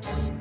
Welcome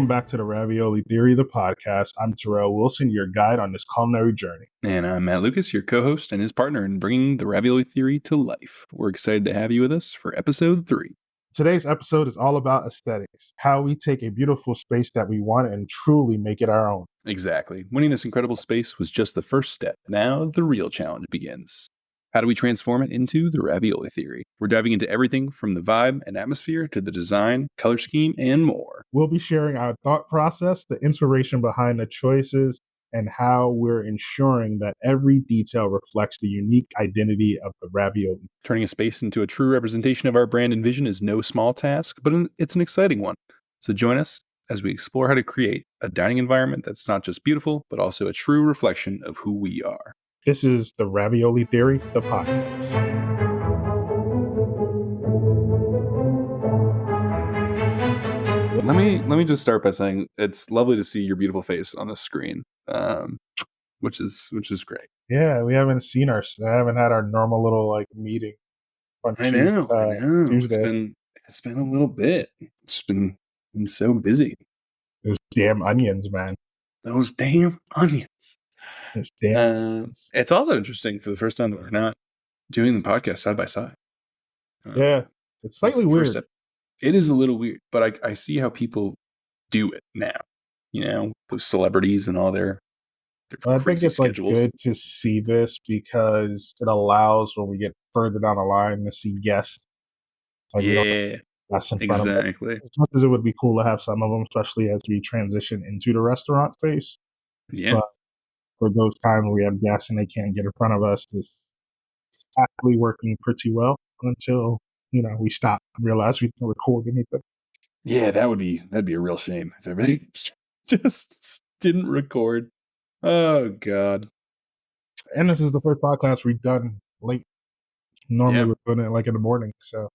back to the Ravioli Theory, the podcast. I'm Terrell Wilson, your guide on this culinary journey. And I'm Matt Lucas, your co-host and his partner in bringing the Ravioli Theory to life. We're excited to have you with us for episode 3. Today's episode is all about aesthetics, how we take a beautiful space that we want and truly make it our own. Exactly. Winning this incredible space was just the first step. Now the real challenge begins. How do we transform it into the Ravioli Theory? We're diving into everything from the vibe and atmosphere to the design, color scheme, and more. We'll be sharing our thought process, the inspiration behind the choices, and how we're ensuring that every detail reflects the unique identity of the ravioli. Turning a space into a true representation of our brand and vision is no small task, but it's an exciting one. So join us as we explore how to create a dining environment that's not just beautiful, but also a true reflection of who we are. This is the Ravioli Theory, the podcast. Let me just start by saying it's lovely to see your beautiful face on the screen, which is great. Yeah, we haven't seen I haven't had our normal little meeting on I know. Tuesday. It's been a little bit. It's been so busy. Those damn onions, man. Those damn onions. Those damn. It's also interesting for the first time that we're not doing the podcast side by side. Yeah, it's slightly weird. It is a little weird, but I see how people do it now. You know, those celebrities and all their I think it's schedules. Good to see this because it allows when we get further down the line to see guests. That's in front of them. As much as it would be cool to have some of them, especially as we transition into the restaurant space. Yeah. But for those times we have guests and they can't get in front of us, this is actually working pretty well until we stop and realize we can record anything. Yeah, that'd be a real shame if everybody just didn't record. Oh God. And this is the first podcast we've done late. Normally we're doing it in the morning, so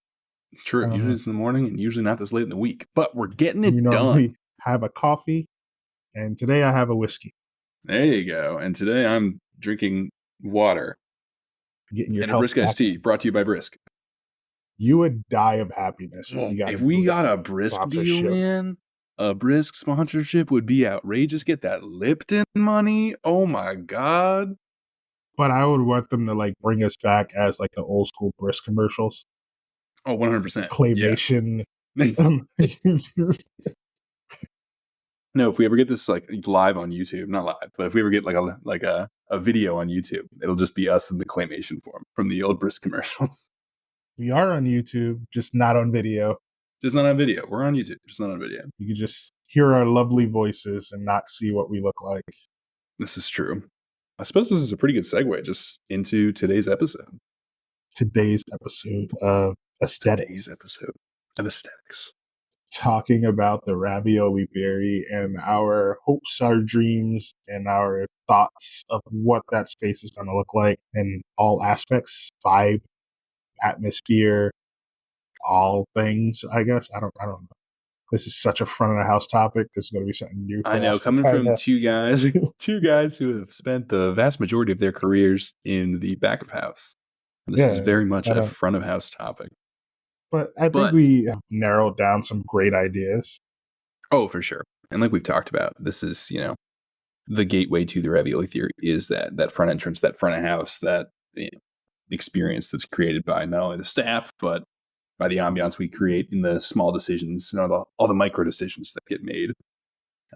true. Usually it's in the morning and usually not this late in the week. But we're getting it done. We have a coffee, and today I have a whiskey. There you go. And today I'm drinking water. Getting your and a Brisk iced tea brought to you by Brisk. You would die of happiness if we got a Brisk deal, man. A Brisk sponsorship would be outrageous. Get that Lipton money. Oh my God. But I would want them to bring us back as the old school Brisk commercials. Oh, 100%. Claymation. No, if we ever get this live on YouTube, not live, but if we ever get a video on YouTube, it'll just be us in the claymation form from the old Brisk commercials. We are on YouTube, just not on video. Just not on video. We're on YouTube, just not on video. You can just hear our lovely voices and not see what we look like. This is true. I suppose this is a pretty good segue just into today's episode. Today's episode of aesthetics. Talking about the Ravioli Theory and our hopes, our dreams, and our thoughts of what that space is going to look like in all aspects, vibe, atmosphere, all things, I guess. I don't know. This is such a front of the house topic. This is going to be something new. I know, coming from two guys who have spent the vast majority of their careers in the back of house. This is very much a front of house topic. But I think we narrowed down some great ideas. Oh, for sure. And like we've talked about, this is, the gateway to the Ravioli Theory is that front entrance, that front of house, that experience that's created by not only the staff, but by the ambiance we create in the small decisions, all the micro decisions that get made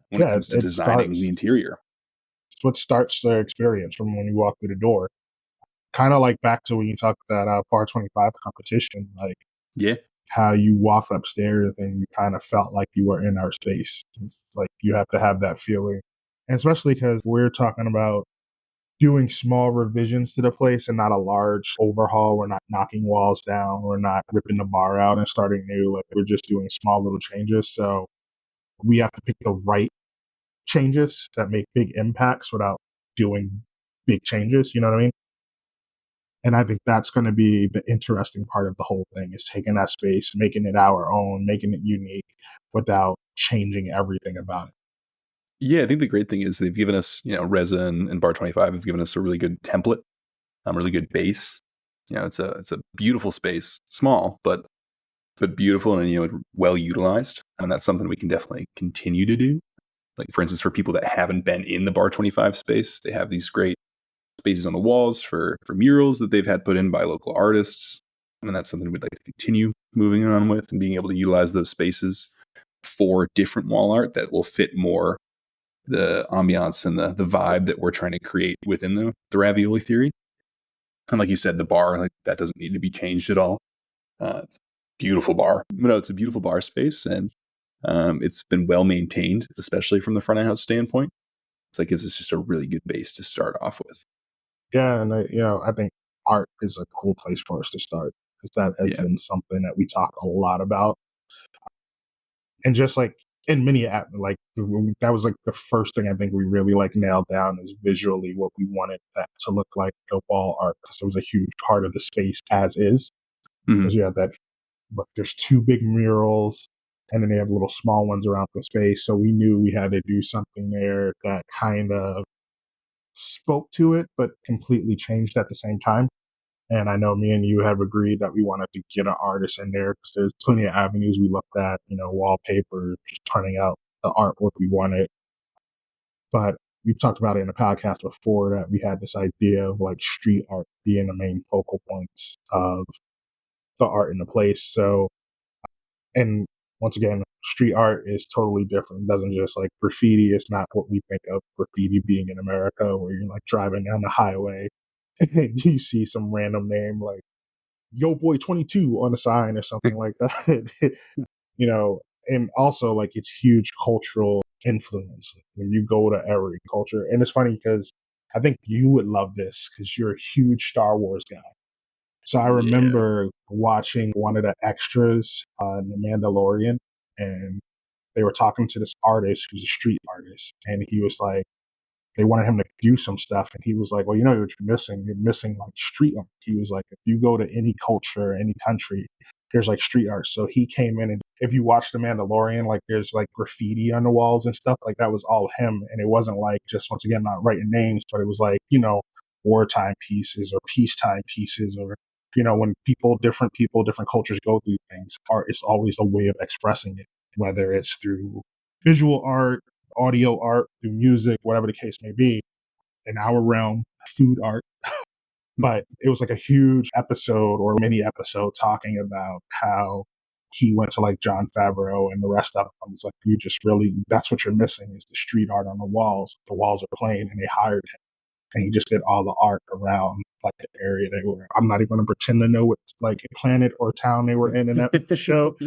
when it comes to designing the interior. It's what starts the experience from when you walk through the door. Kind of back to when you talked that Par 25 competition, how you walked upstairs and you kind of felt like you were in our space. It's you have to have that feeling. And especially because we're talking about doing small revisions to the place and not a large overhaul. We're not knocking walls down. We're not ripping the bar out and starting new. We're just doing small little changes. So we have to pick the right changes that make big impacts without doing big changes. You know what I mean? And I think that's going to be the interesting part of the whole thing, is taking that space, making it our own, making it unique without changing everything about it. Yeah, I think the great thing is they've given us, resin and Bar 25 have given us a really good template, really good base. It's a beautiful space, small, but beautiful and, well utilized. And that's something we can definitely continue to do. Like, for instance, for people that haven't been in the Bar 25 space, they have these great spaces on the walls for murals that they've had put in by local artists. And that's something we'd like to continue moving on with, and being able to utilize those spaces for different wall art that will fit more the ambiance and the vibe that we're trying to create within the ravioli theory. And like you said, the bar, like, that doesn't need to be changed at all. It's a beautiful bar. No, it's a beautiful bar space, and it's been well maintained, especially from the front of house standpoint. So that gives us just a really good base to start off with. Yeah, and I think art is a cool place for us to start, because that has been something that we talk a lot about. And just like in many, like that was like the first thing I think we really like nailed down, is visually what we wanted that to look like, the wall art, because it was a huge part of the space as is. Because you have that, but there's two big murals, and then they have little small ones around the space. So we knew we had to do something there that kind of spoke to it, but completely changed at the same time. And I know me and you have agreed that we wanted to get an artist in there, because there's plenty of avenues we looked at, wallpaper, just turning out the artwork we wanted. But we talked about it in the podcast before, that we had this idea of like street art being the main focal points of the art in the place. So, and once again, street art is totally different. It doesn't just like graffiti. It's not what we think of graffiti being in America, where you're like driving down the highway and you see some random name like Yo Boy 22 on the sign or something like that. And also like it's huge cultural influence when you go to every culture. And it's funny because I think you would love this, because you're a huge Star Wars guy. So I remember watching one of the extras on The Mandalorian, and they were talking to this artist who's a street artist, and he was like, they wanted him to do some stuff, and he was like, well, you know what you're missing? You're missing like street art. He was like, if you go to any culture, any country, there's like street art. So he came in, and if you watch The Mandalorian, like there's like graffiti on the walls and stuff, like that was all him. And it wasn't like just, once again, not writing names, but it was like, wartime pieces or peacetime pieces, or, when different people, different cultures go through things, art is always a way of expressing it, whether it's through visual art, audio art, through music, whatever the case may be. In our realm, food art. But it was like a huge episode or mini episode talking about how he went to like John Favreau and the rest of them. It's like, that's what you're missing, is the street art on the walls. The walls are plain, and they hired him. And he just did all the art around like the area they were. I'm not even going to pretend to know what like planet or town they were in that show.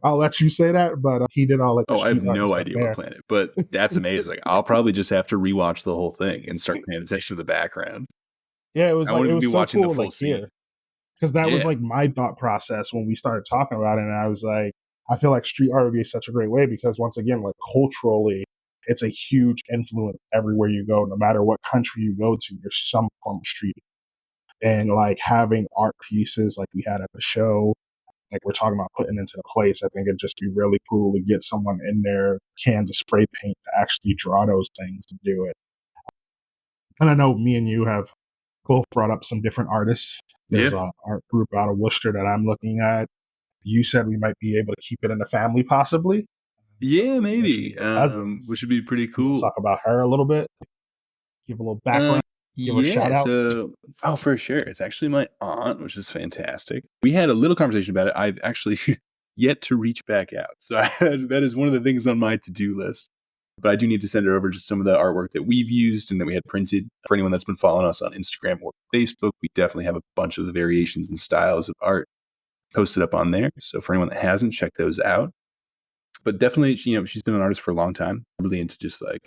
I'll let you say that, but he did all like the I have street art no idea what planet, but that's amazing. I'll probably just have to rewatch the whole thing and start paying attention to the background. Yeah, it was I like, wouldn't it even be was so watching cool, the full like scene. here, because that was like my thought process when we started talking about it. And I was like, I feel like street art would be such a great way, because once again, like culturally, it's a huge influence everywhere you go. No matter what country you go to, there's some form of street. And like having art pieces like we had at the show, like we're talking about putting into the place, I think it'd just be really cool to get someone in there, cans of spray paint, to actually draw those things to do it. And I know me and you have both brought up some different artists. There's an art group out of Worcester that I'm looking at. You said we might be able to keep it in the family, possibly. Yeah, maybe. Which would be pretty cool. We'll talk about her a little bit. Give a little background. Give her a shout out. For sure. It's actually my aunt, which is fantastic. We had a little conversation about it. I've actually yet to reach back out. So that is one of the things on my to-do list. But I do need to send her over just some of the artwork that we've used and that we had printed. For anyone that's been following us on Instagram or Facebook, we definitely have a bunch of the variations and styles of art posted up on there. So for anyone that hasn't, check those out. But definitely, she's been an artist for a long time. Really into just a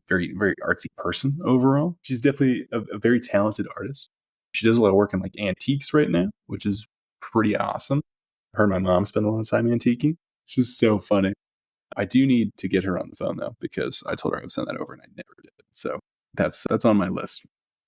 very, very artsy person overall. She's definitely a very talented artist. She does a lot of work in like antiques right now, which is pretty awesome. I heard my mom spend a lot of time antiquing. She's so funny. I do need to get her on the phone though, because I told her I would send that over and I never did. So that's on my list.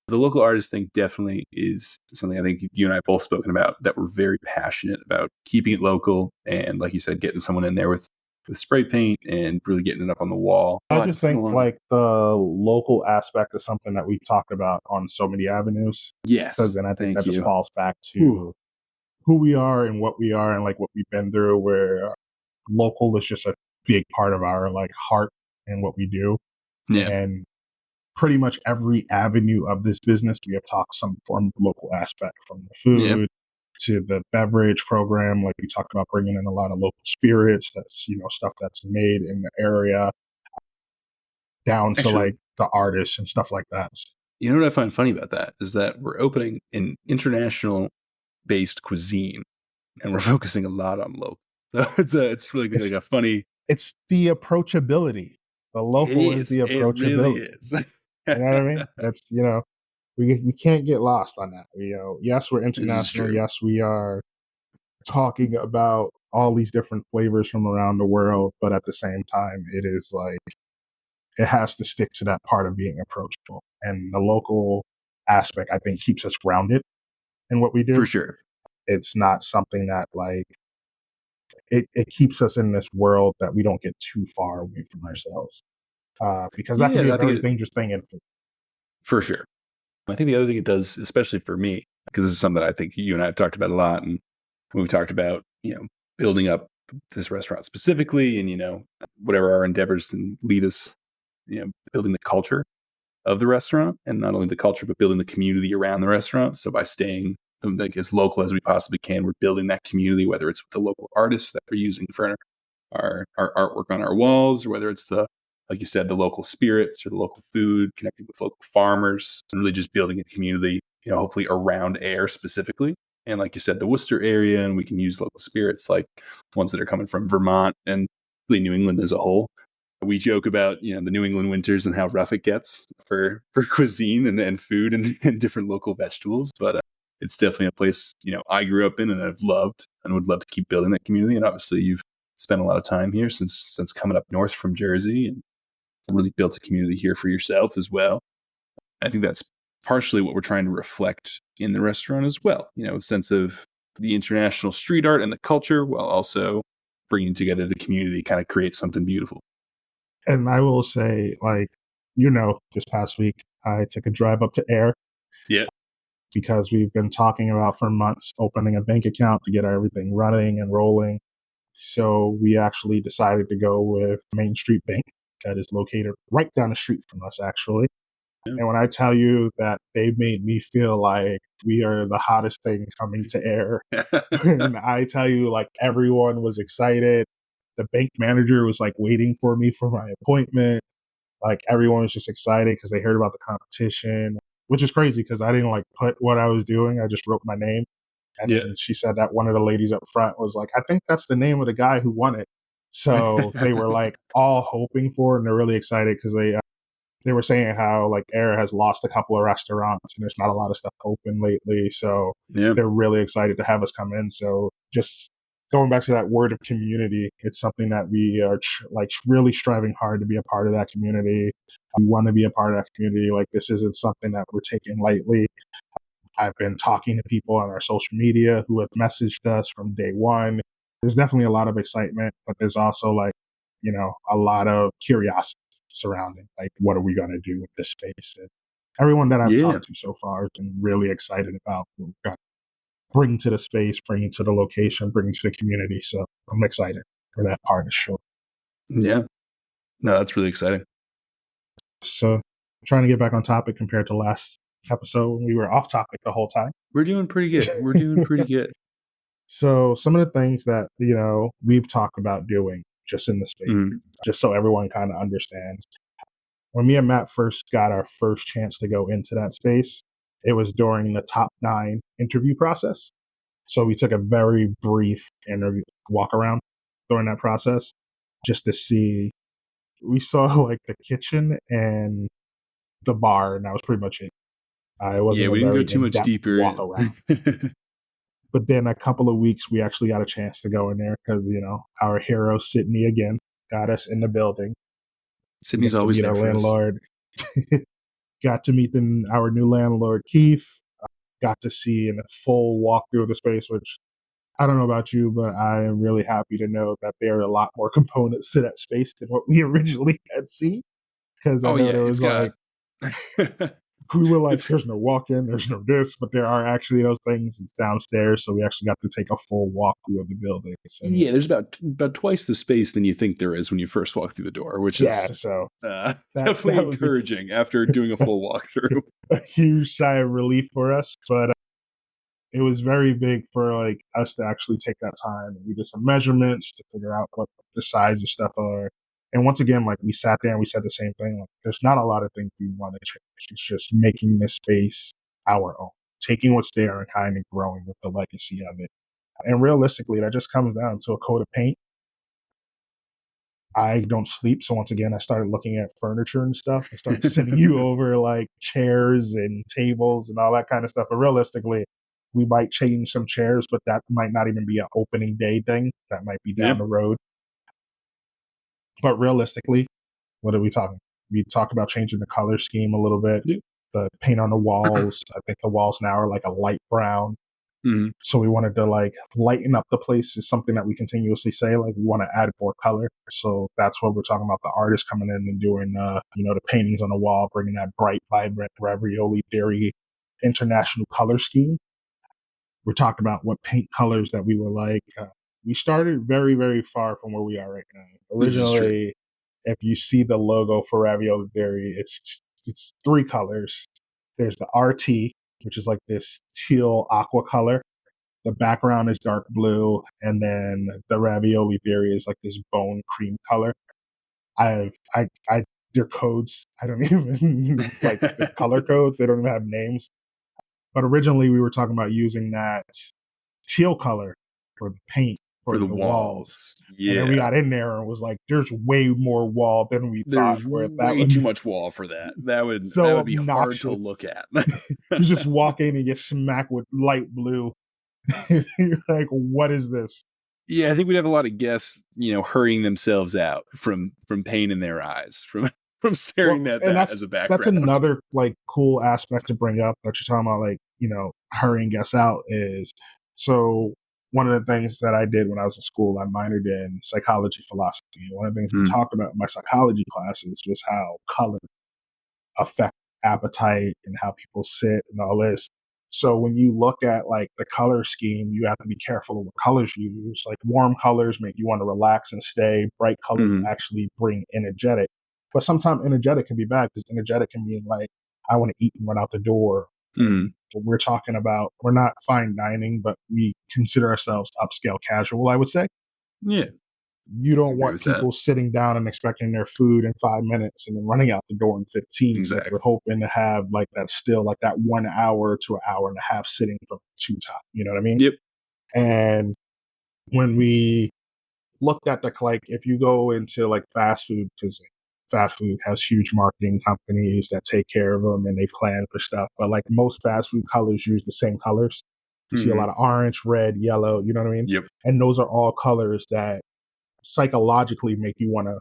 The local artist thing definitely is something I think you and I have both spoken about, that we're very passionate about keeping it local. And like you said, getting someone in there with spray paint and really getting it up on the wall. I just think like the local aspect is something that we've talked about on so many avenues. Yes. Because then I think that just falls back to who we are and what we are and like what we've been through, where local is just a big part of our like heart and what we do. Yeah. And pretty much every avenue of this business, we have talked some form of local aspect, from the food to the beverage program. Like we talked about bringing in a lot of local spirits, that's, you know, stuff that's made in the area, down to like the artists and stuff like that. You know what I find funny about that is that we're opening an international based cuisine and we're focusing a lot on local. So it's really like a funny. It's the approachability. The local is the approachability. It really is. You know what I mean? That's, you know, we can't get lost on that. You know, yes, we're international. Yes, we are talking about all these different flavors from around the world, but at the same time, it is like, it has to stick to that part of being approachable. And the local aspect, I think, keeps us grounded in what we do. For sure. It's not something that like, it keeps us in this world that we don't get too far away from ourselves. Because that can be a very dangerous thing. For sure. I think the other thing it does, especially for me, because this is something that I think you and I have talked about a lot, and when we talked about, you know, building up this restaurant specifically, and, you know, whatever our endeavors can lead us, you know, building the culture of the restaurant, and not only the culture, but building the community around the restaurant. So by staying like as local as we possibly can, we're building that community, whether it's with the local artists that we're using for our artwork on our walls, or whether it's the, like you said, the local spirits or the local food, connecting with local farmers, and really just building a community, you know, hopefully around Ayr specifically. And like you said, the Worcester area, and we can use local spirits like ones that are coming from Vermont and really New England as a whole. We joke about, you know, the New England winters and how rough it gets for cuisine and food and different local vegetables. But it's definitely a place, you know, I grew up in and I've loved and would love to keep building that community. And obviously you've spent a lot of time here since coming up north from Jersey, and really built a community here for yourself as well. I think that's partially what we're trying to reflect in the restaurant as well. You know, a sense of the international street art and the culture, while also bringing together the community to kind of create something beautiful. And I will say, like, you know, this past week, I took a drive up to Ayr. Yeah. Because we've been talking about for months opening a bank account to get everything running and rolling. So we actually decided to go with Main Street Bank, that is located right down the street from us, actually. Yeah. And when I tell you that they made me feel like we are the hottest thing coming to Ayr, and I tell you, like, everyone was excited. The bank manager was like waiting for me for my appointment. Like, everyone was just excited because they heard about the competition, which is crazy because I didn't like put what I was doing. I just wrote my name. And then she said that one of the ladies up front was like, I think that's the name of the guy who won it. So they were like all hoping for it, and they're really excited because they were saying how like Ayr has lost a couple of restaurants and there's not a lot of stuff open lately. So they're really excited to have us come in. So just going back to that word of community, it's something that we are really striving hard to be a part of that community. We want to be a part of that community. Like, this isn't something that we're taking lightly. I've been talking to people on our social media who have messaged us from day one. There's definitely a lot of excitement, but there's also, like, you know, a lot of curiosity surrounding, like, what are we going to do with this space? And everyone that I've talked to so far has been really excited about what we've got to bring to the space, bring to the location, bring to the community. So I'm excited for that part of the show. Yeah. No, that's really exciting. So trying to get back on topic compared to last episode when we were off topic the whole time. We're doing pretty good. So some of the things that, you know, we've talked about doing just in the space, just so everyone kind of understands. When me and Matt first got our first chance to go into that space, it was during the top 9 interview process. So we took a very brief interview walk around during that process just to see. We saw like the kitchen and the bar, and that was pretty much it. It wasn't we didn't go too much deeper. Walk around. But then a couple of weeks, we actually got a chance to go in there because, you know, our hero, Sydney, again, got us in the building. Sydney's always there for our landlord. Got to meet our new landlord, Keith. Got to see in a full walkthrough of the space, which I don't know about you, but I am really happy to know that there are a lot more components to that space than what we originally had seen. Because I Oh know yeah, there it's was like, got we were like, it's there's no walk in, there's no this, but there are actually those things. It's downstairs. So we actually got to take a full walkthrough of the buildings. And yeah, there's about twice the space than you think there is when you first walk through the door, which yeah, is so definitely that was encouraging after doing a full walkthrough. a huge sigh of relief for us. But it was very big for like us to actually take that time. We did some measurements to figure out what the size of stuff are. And once again, like we sat there and we said the same thing. Like, there's not a lot of things we want to change. It's just making this space our own, taking what's there and kind of growing with the legacy of it. And realistically, that just comes down to a coat of paint. I don't sleep, so once again, I started looking at furniture and stuff. I started sending you over like chairs and tables and all that kind of stuff. But realistically, we might change some chairs, but that might not even be an opening day thing. That might be down Yep. the road. But realistically, what are we talking? We talked about changing the color scheme a little bit. Yep. The paint on the walls. I think the walls now are like a light brown. Mm-hmm. So we wanted to like lighten up the place is something that we continuously say, like we want to add more color. So that's what we're talking about. The artists coming in and doing, the paintings on the wall, bringing that bright, vibrant ravioli theory international color scheme. We talked about what paint colors that we were like. We started very, very far from where we are right now. This is true. Originally, if you see the logo for ravioli theory, it's three colors. There's the RT, which is like this teal aqua color. The background is dark blue, and then the ravioli theory is like this bone cream color. They're codes. I don't even like the color codes. They don't even have names. But originally we were talking about using that teal color for the paint For for the the walls. walls. And then we Yeah. got in there and was like, there's way more wall than we thought There's where that way would too be much wall for that. That so would be hard to obnoxious. look at. You just walk in and get smacked with light blue. You're like, what is this? Yeah, I think we'd have a lot of guests, hurrying themselves out from pain in their eyes, from staring Well, at and that as a that's background. another like cool aspect to bring up that you're talking about, like, hurrying guests out is so one of the things that I did when I was in school, I minored in psychology philosophy. One of the things we Mm, talked about in my psychology classes was how color affect appetite and how people sit and all this. So when you look at like the color scheme, you have to be careful of what colors you use. Like warm colors make you want to relax and stay. Bright colors mm, actually bring energetic. But sometimes energetic can be bad because energetic can mean like, I want to eat and run out the door. And mm. we're talking about, we're not fine dining, but we consider ourselves upscale casual, I would say. Yeah, You I don't agree want with that. people sitting down and expecting their food in 5 minutes and then running out the door in 15. Like we're Exactly. hoping to have like that still like that 1 hour to an hour and a half sitting from two top. You know what I mean? Yep. And when we looked at the like, if you go into like fast food, because fast food has huge marketing companies that take care of them and they plan for stuff. But like most fast food colors use the same colors. You see a Hmm. lot of orange, red, yellow. You know what I mean? Yep. And those are all colors that psychologically make you want to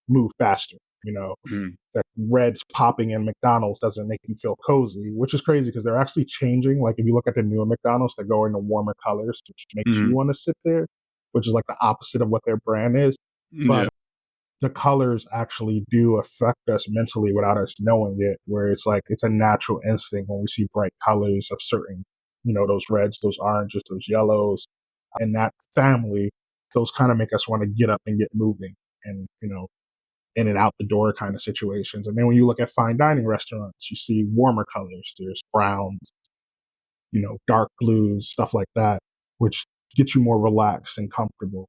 move faster. You know, Mm, that red's popping in McDonald's doesn't make you feel cozy, which is crazy because they're actually changing. Like if you look at the newer McDonald's, they're going to warmer colors, which makes you mm, want to sit there, which is like the opposite of what their brand is. But yeah. the colors actually do affect us mentally without us knowing it, where it's like it's a natural instinct when we see bright colors of certain, those reds, those oranges, those yellows, and that family, those kind of make us want to get up and get moving and, in and out the door kind of situations. And then when you look at fine dining restaurants, you see warmer colors. There's browns, dark blues, stuff like that, which gets you more relaxed and comfortable.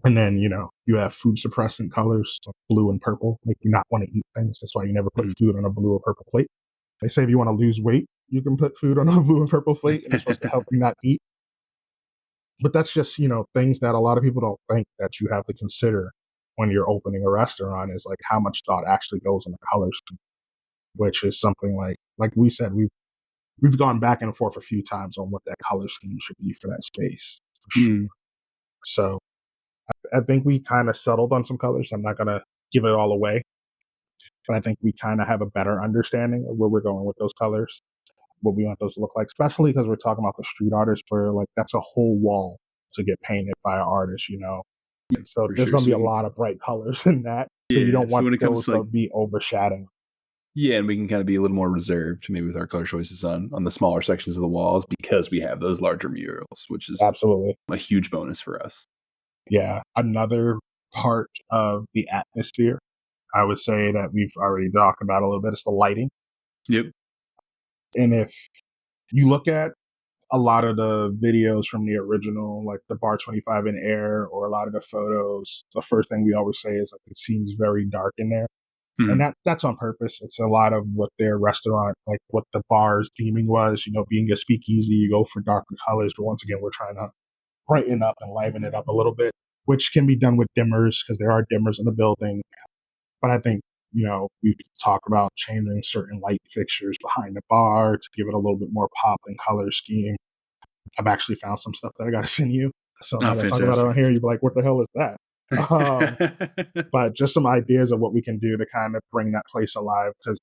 And then, you have food suppressant colors like blue and purple, make you not want to eat things. That's why you never put Mm. food on a blue or purple plate. They say if you want to lose weight, you can put food on a blue and purple plate and it's supposed to help you not eat. But that's just, things that a lot of people don't think that you have to consider when you're opening a restaurant is like how much thought actually goes in the color scheme, which is something like we said, we've gone back and forth a few times on what that color scheme should be for that space for sure. Mm. So I think we kind of settled on some colors. I'm not gonna give it all away, but I think we kind of have a better understanding of where we're going with those colors, what we want those to look like, especially because we're talking about the street artists for like that's a whole wall to get painted by an artist, So there's sure. going to be a lot of bright colors in that. So you don't So want when it comes those to to be overshadowing. Yeah, and we can kind of be a little more reserved maybe with our color choices on the smaller sections of the walls because we have those larger murals, which is Absolutely a huge bonus for us. Yeah. Another part of the atmosphere, I would say that we've already talked about a little bit, is the lighting. Yep. And if you look at a lot of the videos from the original, like the Bar 25 in Air, or a lot of the photos, the first thing we always say is like it seems very dark in there. And that's on purpose. It's a lot of what their restaurant, like what the bar's theming was, being a speakeasy, you go for darker colors. But once again, we're trying to brighten up and liven it up a little bit, which can be done with dimmers because there are dimmers in the building. But I think, we've talked about changing certain light fixtures behind the bar to give it a little bit more pop and color scheme. I've actually found some stuff that I got to send you. So now that I talk about it on here, you'll be like, what the hell is that? But just some ideas of what we can do to kind of bring that place alive. Because,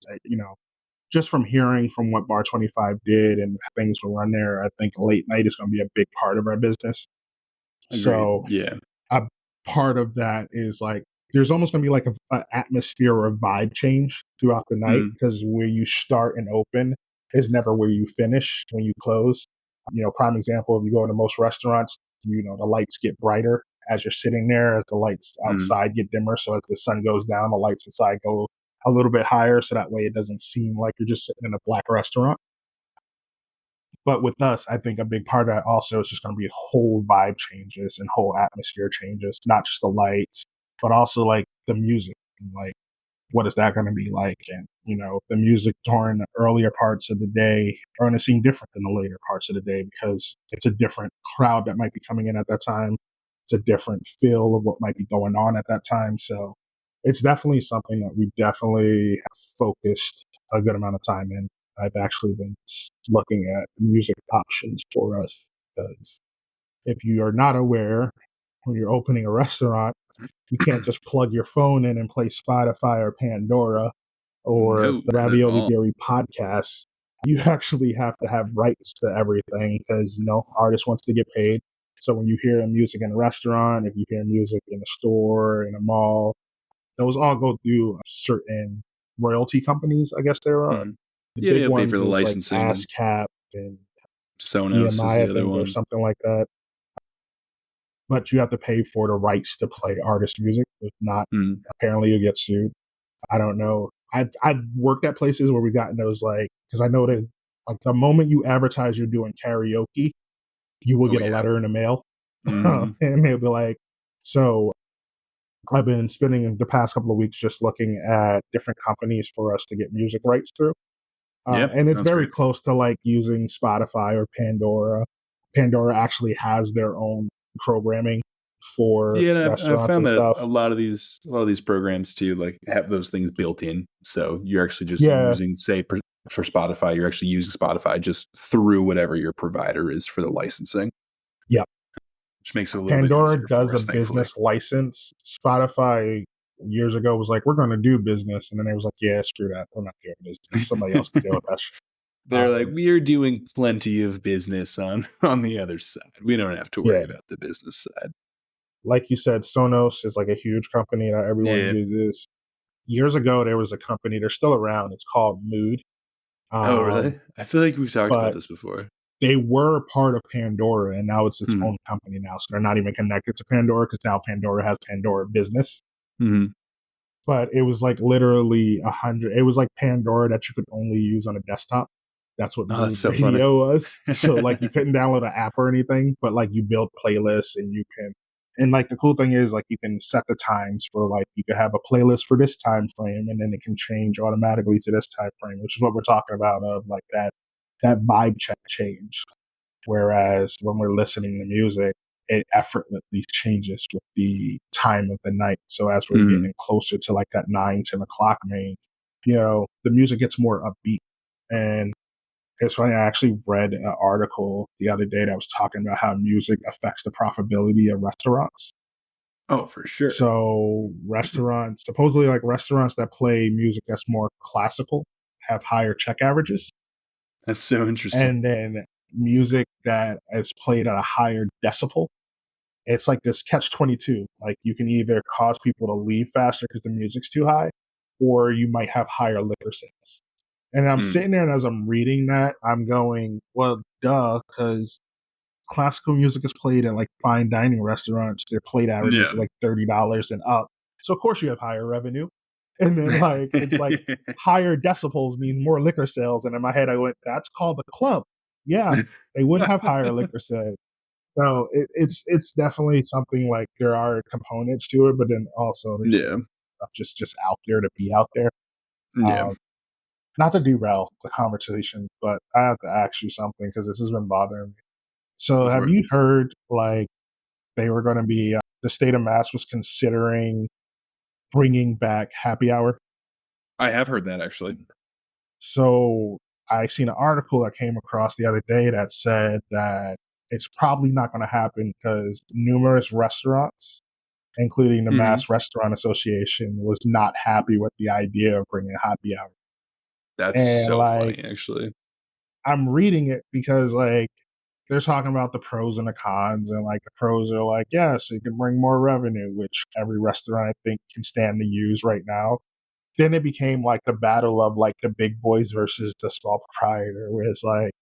just from hearing from what Bar 25 did and things will run there, I think late night is going to be a big part of our business. Agreed. So yeah, a part of that is like, there's almost going to be like an atmosphere or a vibe change throughout the night because where you start and open is never where you finish when you close. Prime example, if you go into most restaurants, the lights get brighter as you're sitting there, as the lights outside get dimmer. So as the sun goes down, the lights inside go a little bit higher. So that way it doesn't seem like you're just sitting in a black restaurant. But with us, I think a big part of that also is just going to be whole vibe changes and whole atmosphere changes, not just the lights, but also like the music and like what is that going to be like? And, the music during the earlier parts of the day are going to seem different than the later parts of the day because it's a different crowd that might be coming in at that time. It's a different feel of what might be going on at that time. So it's definitely something that we definitely have focused a good amount of time in. I've actually been looking at music options for us because if you are not aware, when you're opening a restaurant, you can't just plug your phone in and play Spotify or Pandora or the Ravioli Theory podcast. You actually have to have rights to everything because, artist wants to get paid. So when you hear music in a restaurant, if you hear music in a store, in a mall, those all go through certain royalty companies, I guess there are. The big pay ones for the is like licensing. ASCAP and Sonos EMI, is the I other think, one, or something like that. But you have to pay for the rights to play artist music. If not, apparently you'll get sued. I don't know. I've worked at places where we've gotten those because I know that like the moment you advertise you're doing karaoke, you will get a letter in the mail, and they'll be like, so. I've been spending the past couple of weeks just looking at different companies for us to get music rights through. And it's very close to like using Spotify or Pandora. Pandora actually has their own programming for restaurants I've found and that stuff. a lot of these programs too, like have those things built in. So you're actually just Yeah. using, say, for Spotify, you're actually using Spotify just through whatever your provider is for the licensing. Yep. Which makes it a little Pandora bit easier does for a us, thankfully. business license. Spotify years ago was like, we're going to do business. And then it was like, yeah, screw that. We're not doing business. Somebody else can deal with that shit. They're like, we are doing plenty of business on the other side. We don't have to worry about the business side. Like you said, Sonos is like a huge company that everyone uses. Years ago, there was a company, they're still around. It's called Mood. Oh, really? I feel like we've talked about this before. They were part of Pandora, and now it's its own company now. So they're not even connected to Pandora because now Pandora has Pandora Business. But it was like literally 100. It was like Pandora that you could only use on a desktop. That's what Mood Radio was. So like you couldn't download an app or anything, but like you build playlists and you can. And like the cool thing is like you can set the times for like you could have a playlist for this time frame, and then it can change automatically to this time frame, which is what we're talking about of like that vibe check change. Whereas when we're listening to music, it effortlessly changes with the time of the night. So as we're getting closer to like that 9-10 o'clock range, the music gets more upbeat. And it's funny, I actually read an article the other day that was talking about how music affects the profitability of restaurants. Oh, for sure. So restaurants, supposedly like restaurants that play music that's more classical have higher check averages. That's so interesting. And then music that is played at a higher decibel it's like this catch-22. Like you can either cause people to leave faster because the music's too high, or you might have higher liquor sales. And I'm sitting there, and as I'm reading that, I'm going, well, duh, because classical music is played at like fine dining restaurants. Their plate averages like $30 and up. So of course you have higher revenue. And then like it's like higher decibels mean more liquor sales. And in my head I went, that's called a club. Yeah, they would have higher liquor sales. So it's definitely something like there are components to it, but then also there's stuff just out there to be out there. Not to derail the conversation, but I have to ask you something because this has been bothering me. So have you heard like they were going to be the state of Mass was considering bringing back happy hour? I have heard that actually. So I seen an article that came across the other day that said that it's probably not going to happen because numerous restaurants, including the Mass Restaurant Association, was not happy with the idea of bringing happy hour. That's and so like funny, actually. I'm reading it because like they're talking about the pros and the cons, and like the pros are like, yes, it can bring more revenue, which every restaurant I think can stand to use right now. Then it became like the battle of like the big boys versus the small proprietor, where it's like,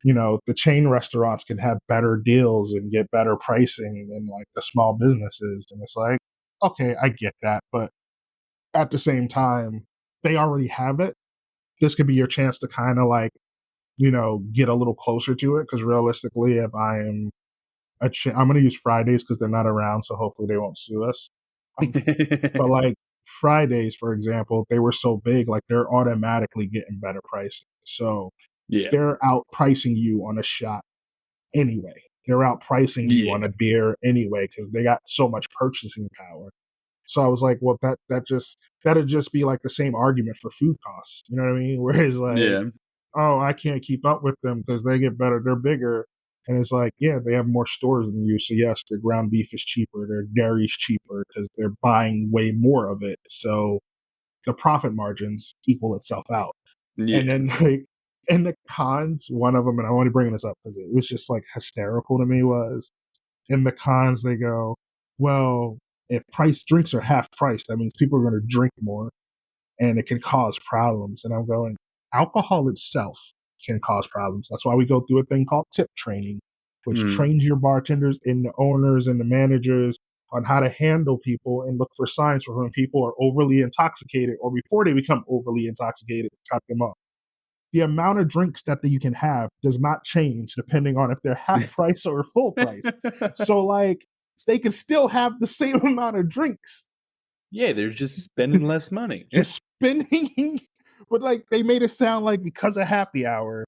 you know, the chain restaurants can have better deals and get better pricing than like the small businesses. And it's like, okay, I get that. But at the same time, they already have it. This could be your chance to kind of like, you know, get a little closer to it. Because realistically, if I am I'm going to use Fridays because they're not around, so hopefully they won't sue us. But like Fridays, for example, they were so big, like they're automatically getting better pricing. So they're outpricing you on a shot anyway. They're outpricing you on a beer anyway because they got so much purchasing power. So I was like, well, that'd just be like the same argument for food costs. You know what I mean? Whereas like, oh, I can't keep up with them because they get better, they're bigger. And it's like, yeah, they have more stores than you. So yes, their ground beef is cheaper, their dairy's cheaper because they're buying way more of it. So the profit margins equal itself out. And then like in the cons, one of them, and I'm only bringing this up because it was just like hysterical to me, was in the cons they go, well, if price drinks are half price, that means people are going to drink more and it can cause problems. And I'm going, alcohol itself can cause problems. That's why we go through a thing called tip training, which trains your bartenders and the owners and the managers on how to handle people and look for signs for when people are overly intoxicated or before they become overly intoxicated, cut them off. The amount of drinks that you can have does not change depending on if they're half price or full price. So like they can still have the same amount of drinks. Yeah, they're just spending less money. Just spending, but like they made it sound like because of happy hour,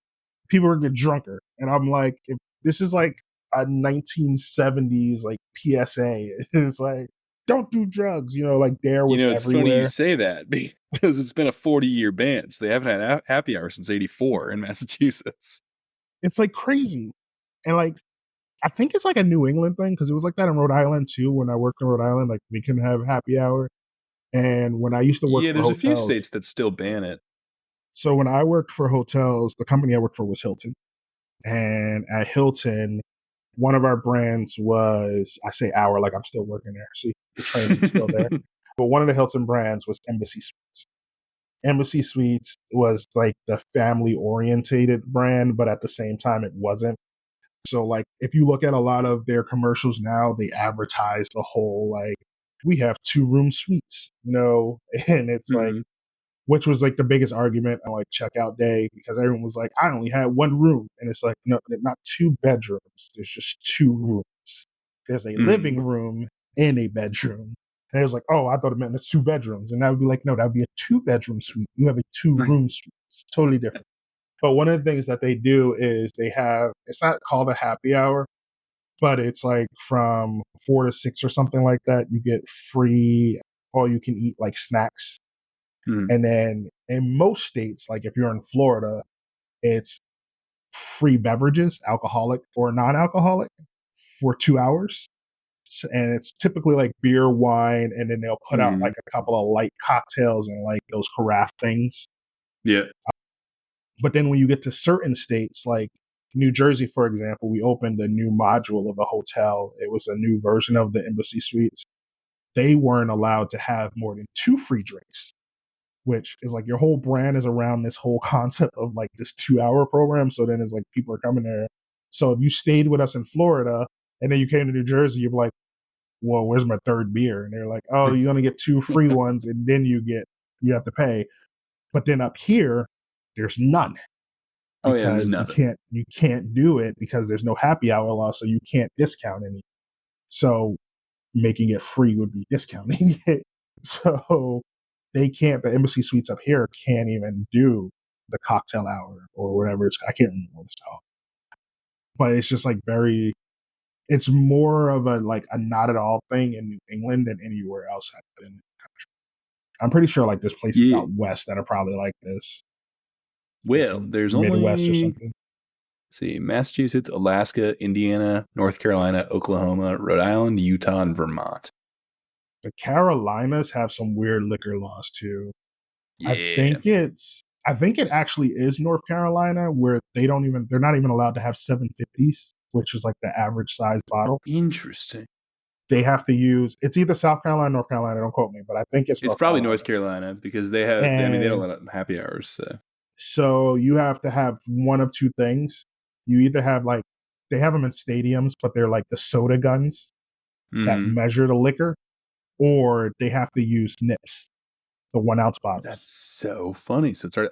people are getting drunker. And I'm like, if this is like a 1970s like PSA, it's like, don't do drugs, you know, like Dare was It's funny you everywhere. say that because it's been a 40-year ban. So they haven't had happy hour since 84 in Massachusetts. It's like crazy. And like, I think it's like a New England thing because it was like that in Rhode Island too. When I worked in Rhode Island, like we can have happy hour. And when I used to work Yeah, for there's a few hotels, states that still ban it. so when I worked for hotels, the company I worked for was Hilton. And at Hilton, one of our brands was, I say our, like I'm still working there. See, the training's still there. But one of the Hilton brands was Embassy Suites. Embassy Suites was like the family orientated brand, but at the same time, it wasn't. So like if you look at a lot of their commercials now, they advertise the whole like we have 2-room suites, you know, and it's like which was like the biggest argument on like checkout day because everyone was like, I only had 1 room. And it's like, no, not 2 bedrooms. There's just 2 rooms. There's a living room and a bedroom. And it was like, oh, I thought it meant it's 2 bedrooms. And that would be like, no, that would be a 2-bedroom suite. You have a 2-room suite. It's totally different. But one of the things that they do is they have, it's not called a happy hour, but it's like from 4 to 6 or something like that. You get free, all you can eat like snacks. And then in most states, like if you're in Florida, it's free beverages, alcoholic or non-alcoholic, for 2 hours. And it's typically like beer, wine, and then they'll put out like a couple of light cocktails and like those carafe things. Yeah. But then when you get to certain states, like New Jersey, for example, we opened a new module of a hotel. It was a new version of the Embassy Suites. They weren't allowed to have more than 2 free drinks, which is like your whole brand is around this whole concept of like this 2-hour program. So then it's like people are coming there. So if you stayed with us in Florida and then you came to New Jersey, you're like, well, where's my third beer? And they're like, oh, you're going to get 2 free ones and then you have to pay. But then up here, there's none there's because nothing. you can't do it because there's no happy hour law. So you can't discount any. So making it free would be discounting it. So they can't, the Embassy Suites up here can't even do the cocktail hour or whatever I can't remember what it's called. But it's just like it's more of a like a not at all thing in New England than anywhere else in the country. I'm pretty sure like there's places out west that are probably like this. Well, like there's Midwest only, or something. See, Massachusetts, Alaska, Indiana, North Carolina, Oklahoma, Rhode Island, Utah, and Vermont. The Carolinas have some weird liquor laws too. Yeah. I think it actually is North Carolina where they're not even allowed to have 750s, which is like the average size bottle. Interesting. They have to use, it's either South Carolina or North Carolina, don't quote me, but I think it's probably North Carolina because they have, they don't let happy hours. So you have to have one of 2 things. You either have like, they have them in stadiums, but they're like the soda guns that measure the liquor, or they have to use nips, the 1 ounce bottles. That's so funny. So it's right.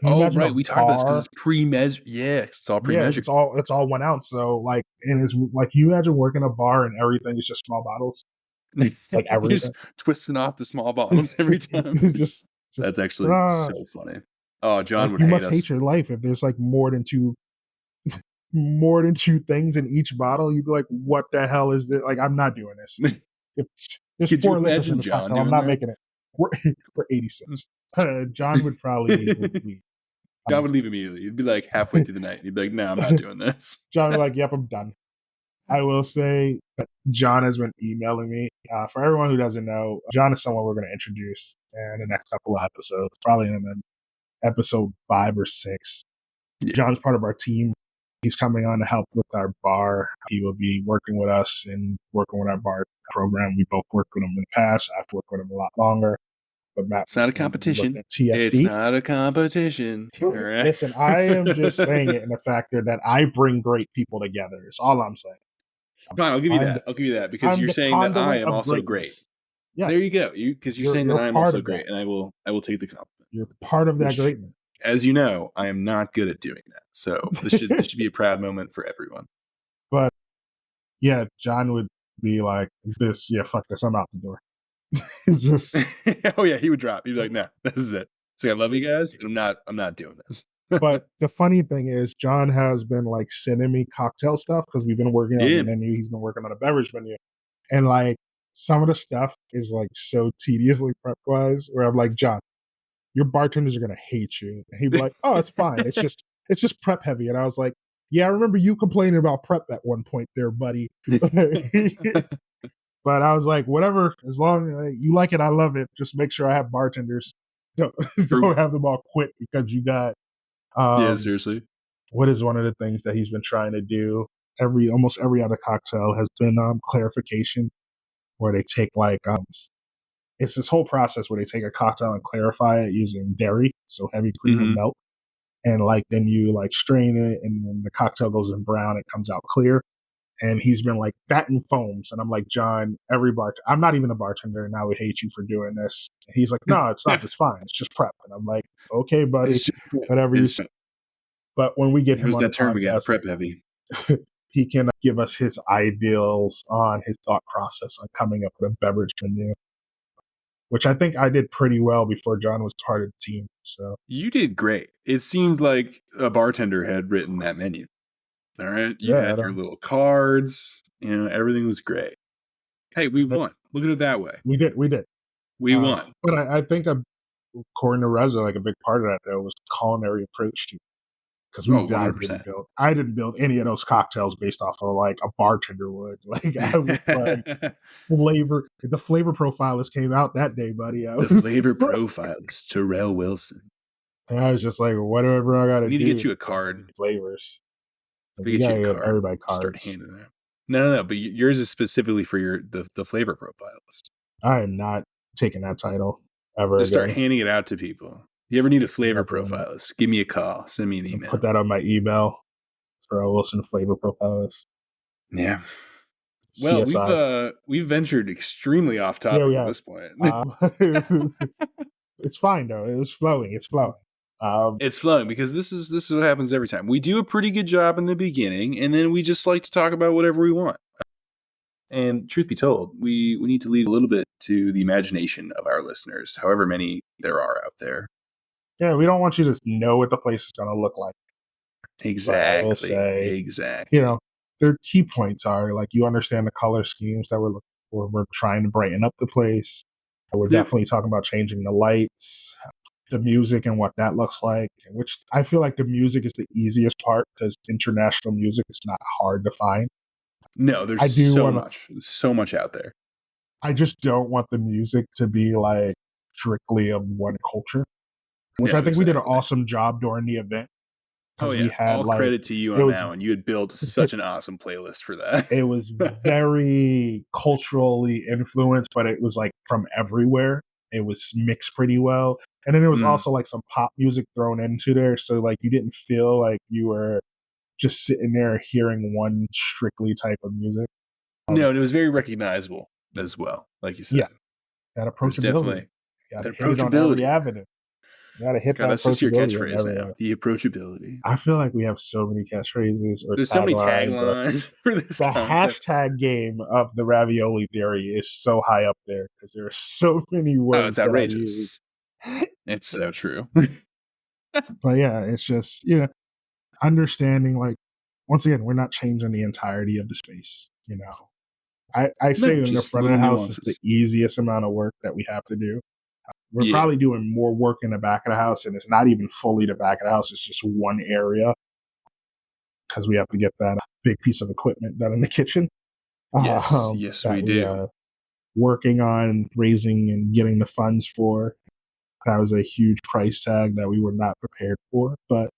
We talked about this because it's pre-measured. Yeah, it's all pre-measured. Yeah, it's all 1 ounce. So like, and it's like you imagine working a bar and everything is just small bottles, like everything, just twisting off the small bottles every time. just that's actually so funny. Oh, John like, would you hate must us. hate your life if there's like more than 2 things in each bottle. You'd be like, what the hell is this? Like, I'm not doing this. If there's 4 liquors in this cocktail, I'm not making it. We're 86. John would probably leave. John would leave immediately. He'd be like halfway through the night. He'd be like, no, I'm not doing this. John would be like, yep, I'm done. I will say that John has been emailing me. For everyone who doesn't know, John is someone we're going to introduce in the next couple of episodes, probably in episode 5 or 6. Yeah. John's part of our team. He's coming on to help with our bar. He will be working with us and working with our bar program. We both worked with him in the past. I've worked with him a lot longer. But Matt, it's not a competition. It's not a competition. All right. Listen, I am just saying it in the factor that I bring great people together. It's all I'm saying. Fine, I'll give you that. I'll give you that because you're saying that I am also great. Yeah. There you go. Because you're saying that I am also great, and I will take the compliment. You're part of that greatness. As you know, I am not good at doing that. So this should be a proud moment for everyone. But yeah, John would be like this. Yeah, fuck this. I'm out the door. Just oh yeah, he would drop. He'd be like, "No, this is it." So I love you guys, but I'm not doing this. But the funny thing is, John has been like sending me cocktail stuff because we've been working on the menu. He's been working on a beverage menu, and like some of the stuff is like so tediously prep wise. Where I'm like, John, your bartenders are gonna hate you. And he'd be like, oh, it's fine. It's just prep heavy. And I was like, yeah, I remember you complaining about prep at one point there, buddy. But I was like, whatever, as long as you like it, I love it. Just make sure I have bartenders. Don't have them all quit because you got. Yeah, seriously. What is one of the things that he's been trying to do? Almost every other cocktail has been clarification, where they take like it's this whole process where they take a cocktail and clarify it using dairy, so heavy cream and milk, and like then you like strain it, and then the cocktail goes in brown, it comes out clear. And he's been like, that and foams. And I'm like, John, I'm not even a bartender, and I would hate you for doing this. And he's like, no, it's not just fine. It's just prep. And I'm like, okay, buddy, whatever you say. But when we get him on the term, we got prep heavy. He can give us his ideals on his thought process on coming up with a beverage menu, which I think I did pretty well before John was part of the team. So you did great. It seemed like a bartender had written that menu. All right. You had your little cards, everything was great. Hey, we won. Look at it that way. We did. We won. But I think according to Reza, like a big part of that though was culinary approach to, because I didn't build any of those cocktails based off of like a bartender would. Like I was like the flavor profilers came out that day, buddy. The flavor profilers, Terrell Wilson. And I was just like, whatever I got to do. We need to get you a card. Flavors. We get you a card. Everybody Start cards. handing them out. No. But yours is specifically for the flavor profile list. I am not taking that title ever Just again. start handing it out to people. You ever need a flavor profile list? Give me a call. Send me an email. Put that on my email. Terrell Wilson flavor profile list. Yeah. Well, CSI. we've ventured extremely off topic at this point. It's fine though. It was flowing. It's flowing. It's flowing because this is what happens every time. We do a pretty good job in the beginning, and then we just like to talk about whatever we want. And truth be told, we need to leave a little bit to the imagination of our listeners, however many there are out there. Yeah, we don't want you to know what the place is going to look like. Exactly. I will say, exactly. Their key points are like you understand the color schemes that we're looking for. We're trying to brighten up the place. We're definitely talking about changing the lights, the music and what that looks like, which I feel like the music is the easiest part because international music is not hard to find. No, there's so much out there. I just don't want the music to be like strictly of one culture, which I think we did an awesome job during the event. Oh yeah, we had all credit to you on that one. You had built such an awesome playlist for that. It was very culturally influenced, but it was like from everywhere. It was mixed pretty well. And then there was also like some pop music thrown into there. So like you didn't feel like you were just sitting there hearing one strictly type of music. No, and it was very recognizable as well, like you said. Yeah, that approachability. That approachability on every avenue. You gotta hit that that's just your catchphrase now. The approachability. I feel like we have so many catchphrases. There's so many taglines for this. The hashtag game of the ravioli theory is so high up there because there are so many words. Oh, it's outrageous. It's so true. But yeah, it's just understanding. Like once again, we're not changing the entirety of the space. I say in the front of the house is the easiest amount of work that we have to do. We're probably doing more work in the back of the house, and it's not even fully the back of the house. It's just one area because we have to get that big piece of equipment done in the kitchen. Yes, we do. Working on raising and getting the funds for. That was a huge price tag that we were not prepared for. But,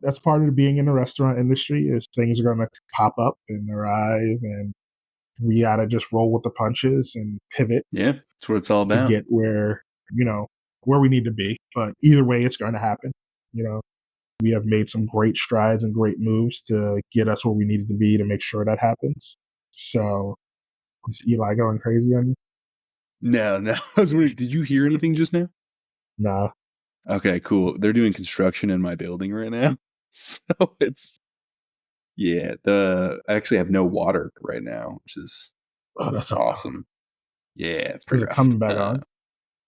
that's part of being in the restaurant industry is things are going to pop up and arrive, and we got to just roll with the punches and pivot. Yeah, that's what it's all about. To get where we need to be. But either way, it's going to happen. We have made some great strides and great moves to get us where we needed to be to make sure that happens. So is Eli going crazy on you? No. I was wondering, did you hear anything just now? No. Okay, cool. They're doing construction in my building right now. So I actually have no water right now, which is that's awesome. Yeah, it's pretty rough. Coming back on?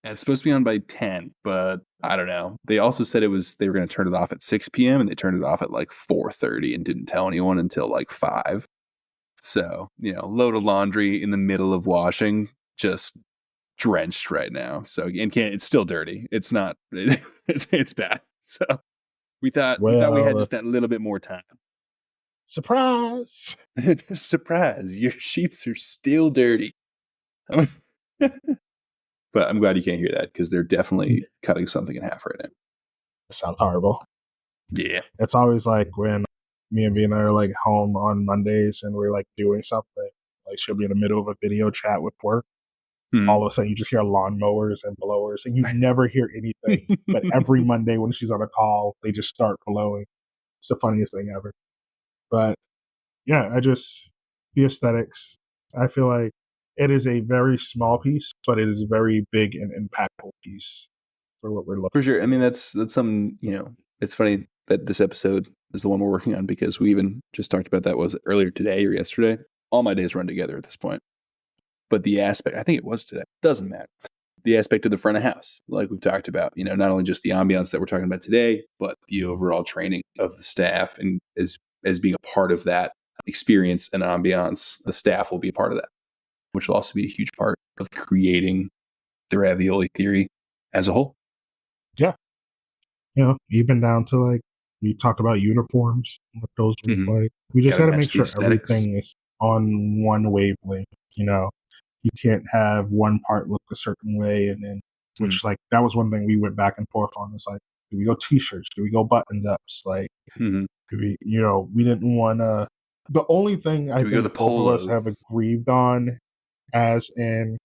It's supposed to be on by 10, but I don't know. They also said they were going to turn it off at 6 p.m. and they turned it off at like 4:30 and didn't tell anyone until like 5. So, load of laundry in the middle of washing, just drenched right now. So it's still dirty. It's not, it's bad. So we thought we had just that little bit more time. Surprise! Surprise! Your sheets are still dirty. But I'm glad you can't hear that because they're definitely cutting something in half right now. It sounds horrible. Yeah. It's always like when me and Vina are like home on Mondays and we're like doing something. Like she'll be in the middle of a video chat with work. All of a sudden you just hear lawnmowers and blowers and you never hear anything. But every Monday when she's on a call, they just start blowing. It's the funniest thing ever. But yeah, the aesthetics, I feel like it is a very small piece, but it is a very big and impactful piece for what we're looking for. Sure. I mean, that's something, it's funny that this episode is the one we're working on because we even just talked about that was earlier today or yesterday. All my days run together at this point. But the aspect, I think it was today, doesn't matter. The aspect of the front of house, like we've talked about, not only just the ambiance that we're talking about today, but the overall training of the staff and as being a part of that experience and ambiance, the staff will be a part of that, which will also be a huge part of creating the ravioli theory as a whole. Yeah. Even down to like, we talk about uniforms, what those look like. We just got to make sure everything is on one wavelength, You can't have one part look a certain way and then which like that was one thing we went back and forth on. It's like, do we go t-shirts? Do we go button ups? Like Mm-hmm. We didn't want to. The only thing I We go think the both of us polos. have agreed on, as in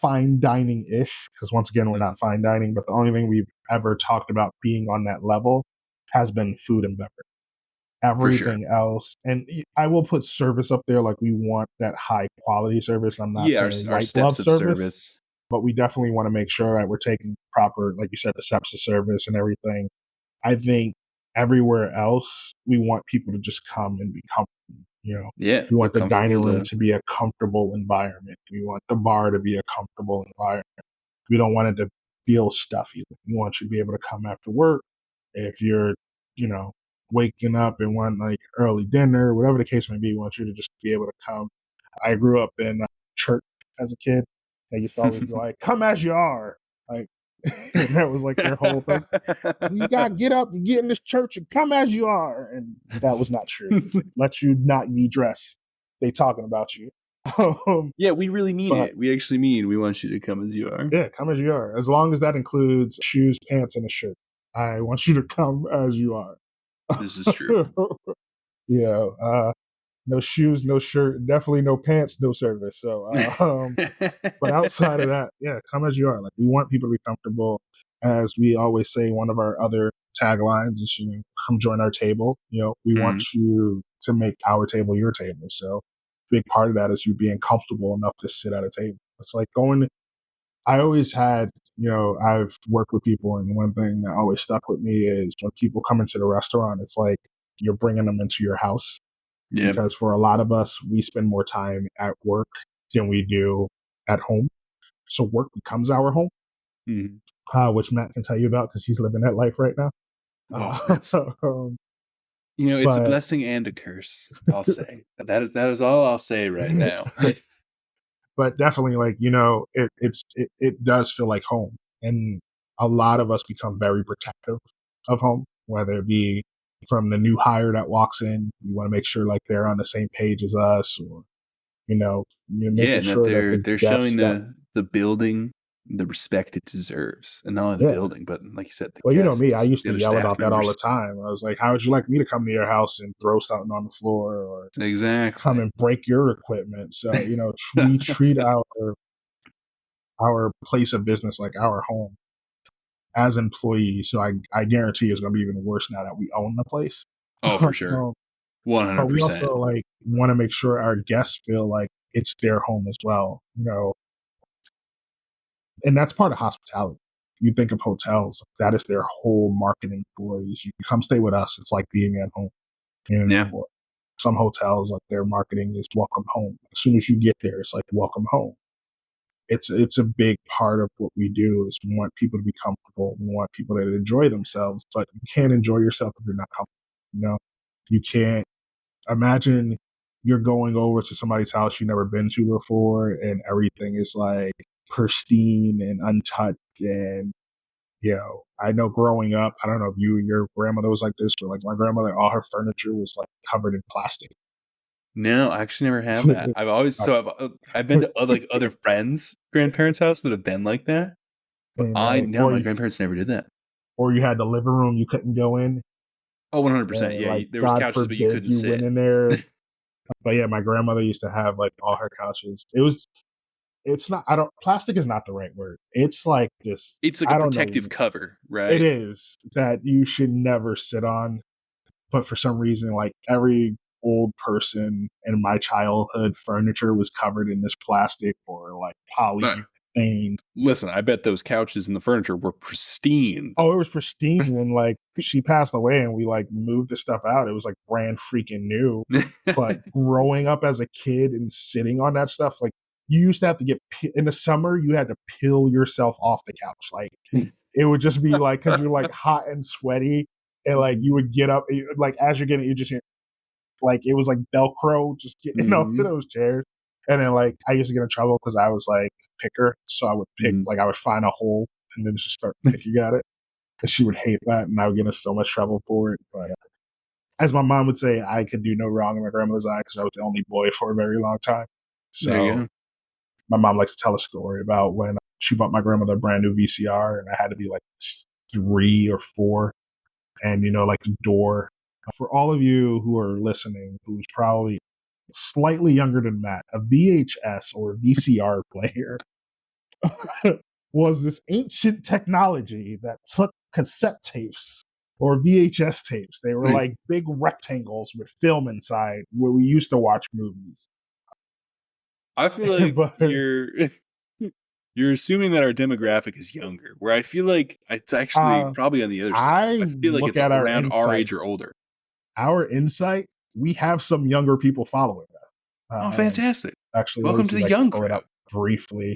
fine dining ish, because once again, we're not fine dining, but the only thing we've ever talked about being on that level has been food and beverage. For sure. Everything else, and I will put service up there. Like, we want that high quality service. I'm not Yeah, saying our white steps glove of service, service. but we definitely want to make sure that we're taking proper, like you said, the steps of service and everything. I think everywhere else, we want people to just come and be comfortable. Yeah, We feel want the dining comfortable room to. to be a comfortable environment. We want the bar to be a comfortable environment. We don't want it to feel stuffy. We want you to be able to come after work. If you're, you know, waking up and want like early dinner, whatever the case may be, we want you to just be able to come. I grew up in church as a kid. They used to always be like, "Come as you are." Like, and that was like their whole thing. You gotta get up and get in this church and come as you are. And that was not true. It's like, let you not be dressed. They talking about you. Yeah, we really mean But it. We actually mean we want you to come as you are. yeah, come as you are. As long as that includes shoes, pants, and a shirt. I want you to come as you are. This is true. Yeah, no shoes, no shirt, definitely no pants, no service. So, but outside of that, yeah, come as you are. Like, we want people to be comfortable. As we always say, one of our other taglines is, come join our table. We want Mhm. you to make our table your table. So, big part of that is you being comfortable enough to sit at a table. It's like going. I always had, I've worked with people, and one thing that always stuck with me is when people come into the restaurant, it's like you're bringing them into your house, Yeah. because for a lot of us, we spend more time at work than we do at home. So work becomes our home, Mhm. which Matt can tell you about because he's living that life right now. Oh, that's Um, it's a but blessing and a curse, I'll say. That is all I'll say right now. but definitely, like, it does feel like home, and a lot of us become very protective of home, whether it be from the new hire that walks in. You want to make sure like they're on the same page as us, or you're Yeah, making and that sure that they're the showing guests that the building the respect it deserves. And not only the yeah. building, but like you said, the Well, you know me, I guests, used the to other yell staff about that all the members. time. I was like, how would you like me to come to your house and throw something on the floor, or come Exactly. and break your equipment? So, we treat our place of business like our home as employees. So I guarantee it's going to be even worse now that we own the place. Oh, for sure. Um, but we also 100%. like want to make sure our guests feel like it's their home as well, and that's part of hospitality. You think of hotels, that is their whole marketing employees. You come stay with us, it's like being at home. Yeah. Some hotels, like, their marketing is welcome home. As soon as you get there, it's like welcome home. It's a big part of what we do is we want people to be comfortable. We want people to enjoy themselves, but you can't enjoy yourself if you're not comfortable. You can't imagine you're going over to somebody's house you've never been to before, and everything is like pristine and untouched. And I know growing up, I don't know if you and your grandmother was like this, but like my grandmother, all her furniture was like covered in plastic. No, I actually never have that. I've been to other friends' grandparents' house that have been like that, but And like, my grandparents never did that. or you had the living room you couldn't go in, Oh, 100%. and Yeah, like, there was God couches, but you forbid couldn't you went sit. in there. But yeah, my grandmother used to have like all her couches. It's not, I don't, plastic is not the right word. It's like this, It's like a I don't know. protective cover, It right? is that you should never sit on, but for some reason, like, every old person in my childhood furniture was covered in this plastic or like Uh, polyurethane. Listen, I bet those couches and the furniture were pristine. Oh, it was pristine when like she passed away and we like moved the stuff out. It was like brand freaking new. But growing up as a kid and sitting on that stuff, like, you used to have to in the summer, you had to peel yourself off the couch. Like, it would just be like, because you're like hot and sweaty, and like you would get up, like, as you're getting, you just like, it was like Velcro just getting off of Mhm. those chairs. And then like I used to get in trouble because I was like a picker, so I would pick, Mhm. like, I would find a hole and then just start picking at it, and she would hate that, and I would get in so much trouble for it. But as my mom would say, I could do no wrong in my grandmother's eye because I was the only boy for a very long time. There you So go. my mom likes to tell a story about when she bought my grandmother a brand new VCR, and I had to be like 3 or 4, and like the door. For all of you who are listening, who's probably slightly younger than Matt, a VHS or VCR player was this ancient technology that took cassette tapes or VHS tapes. They were like big rectangles with film inside where we used to watch movies. I feel like you're assuming that our demographic is younger, where I feel like it's actually probably on the other side. I feel like it's around our age or older. Our insight, we have some younger people following us. Oh, fantastic. Actually, welcome to the young crowd. Pull it up briefly.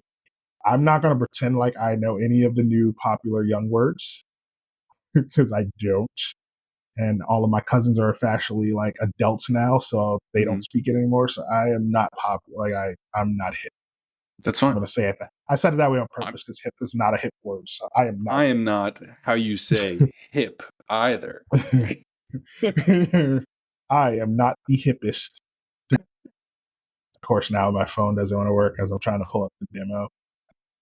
I'm not going to pretend like I know any of the new popular young words because I don't. And all of my cousins are officially like adults now, so they don't speak it anymore. So I am not popular. Like I'm not hip. That's fine. I'm going to say it. I said it that way on purpose because hip is not a hip word. So I am not. I am not how you say hip either. I am not the hippest. Of course, now my phone doesn't want to work as I'm trying to pull up the demo.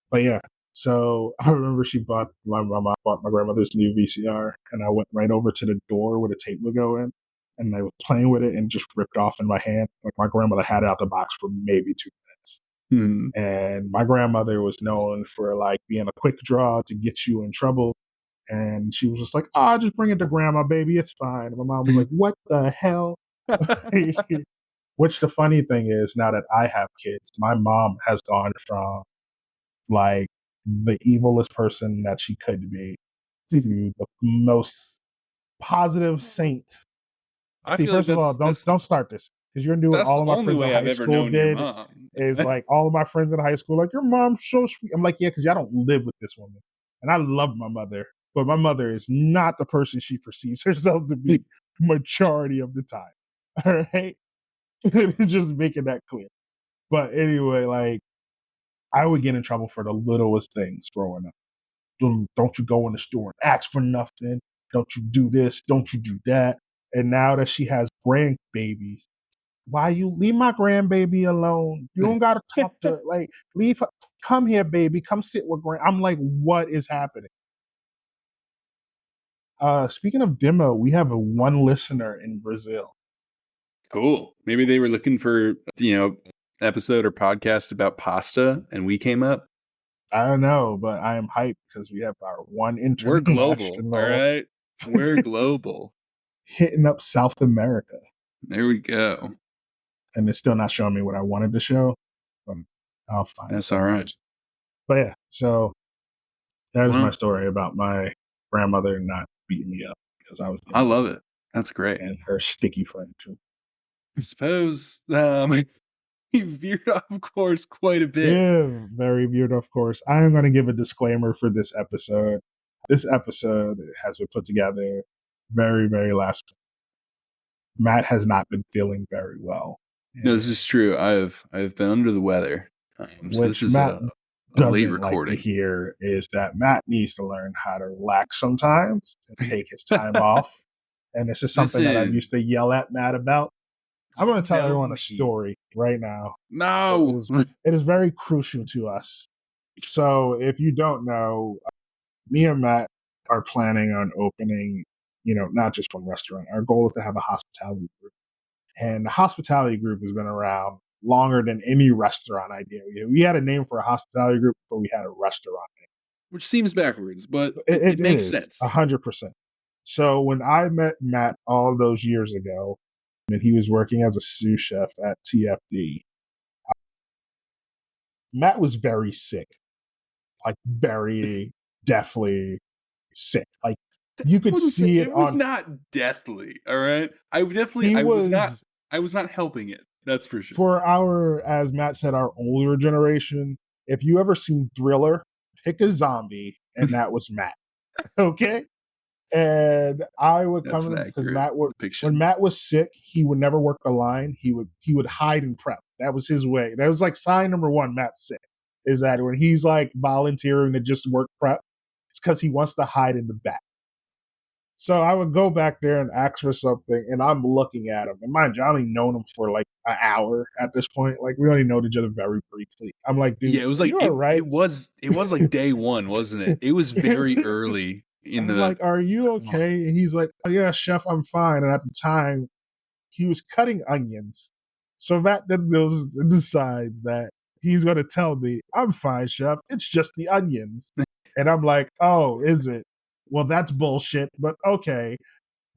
But yeah, so I remember my mom bought my grandmother's new VCR, and I went right over to the door where the tape would go in, and I was playing with it and just ripped off in my hand. Like my grandmother had it out the box for maybe 2 minutes. And my grandmother was known for like being a quick draw to get you in trouble. And she was just like, "Oh, just bring it to grandma, baby. It's fine." And my mom was like, "What the hell?" Which the funny thing is, now that I have kids, my mom has gone from like the evilest person that she could be to the most positive saint. See, first of all, don't start this because you're doing all of my friends in high school did. Is like all of my friends in high school, like your mom's so sweet. I'm like, yeah, because y'all don't live with this woman, and I love my mother, but my mother is not the person she perceives herself to be majority of the time. All right, just making that clear. But anyway, like I would get in trouble for the littlest things growing up. Don't you go in the store and ask for nothing? Don't you do this? Don't you do that? And now that she has grandbabies, why you leave my grandbaby alone? You don't gotta talk to like leave her. Come here, baby. Come sit with grand. I'm like, what is happening? Speaking of demo, we have one listener in Brazil. Cool. Maybe they were looking for episode or podcast about pasta, and we came up. I don't know, but I am hyped because we have our one international. We're global, all right? We're global. Hitting up South America. There we go. And it's still not showing me what I wanted to show, but I'll find That's all right. But yeah, so that is my story about my grandmother not beating me up because I was. I love it. That's great. And her sticky friend too. I suppose he veered off course quite a bit. Yeah, very veered off course. I am going to give a disclaimer for this episode. This episode has been put together very, very last minute. Matt has not been feeling very well. No, this is true. I've been under the weather. So this is Matt a late recording. Like to hear is that Matt needs to learn how to relax sometimes and take his time off. And this is something that I used to yell at Matt about. I'm going to tell everyone a story right now. No. It is very crucial to us. So if you don't know, me and Matt are planning on opening, not just one restaurant. Our goal is to have a hospitality group. And the hospitality group has been around longer than any restaurant idea. We had a name for a hospitality group before we had a restaurant name. Which seems backwards, but it makes sense. 100%. So when I met Matt all those years ago, and he was working as a sous chef at TFD, Matt was very sick. Like very deathly sick. Like you could see it. It was not deathly, all right? I was not helping it. That's for sure. For as Matt said, our older generation, if you ever seen Thriller, pick a zombie, and that was Matt. Okay? And I would come in because when Matt was sick, he would never work the line. He would hide and prep. That was his way. That was like sign number one, Matt's sick, is that when he's like volunteering to just work prep, it's because he wants to hide in the back. So I would go back there and ask for something, and I'm looking at him. And mind you, I only known him for like an hour at this point. Like we only know each other very briefly. I'm like, dude, yeah, it was like right? It was like day one, wasn't it? It was very early in I'm the like, are you okay? And he's like, oh, yeah, chef, I'm fine. And at the time, he was cutting onions. So Matt then decides that he's going to tell me, I'm fine, chef. It's just the onions. And I'm like, oh, is it? Well, that's bullshit, but okay.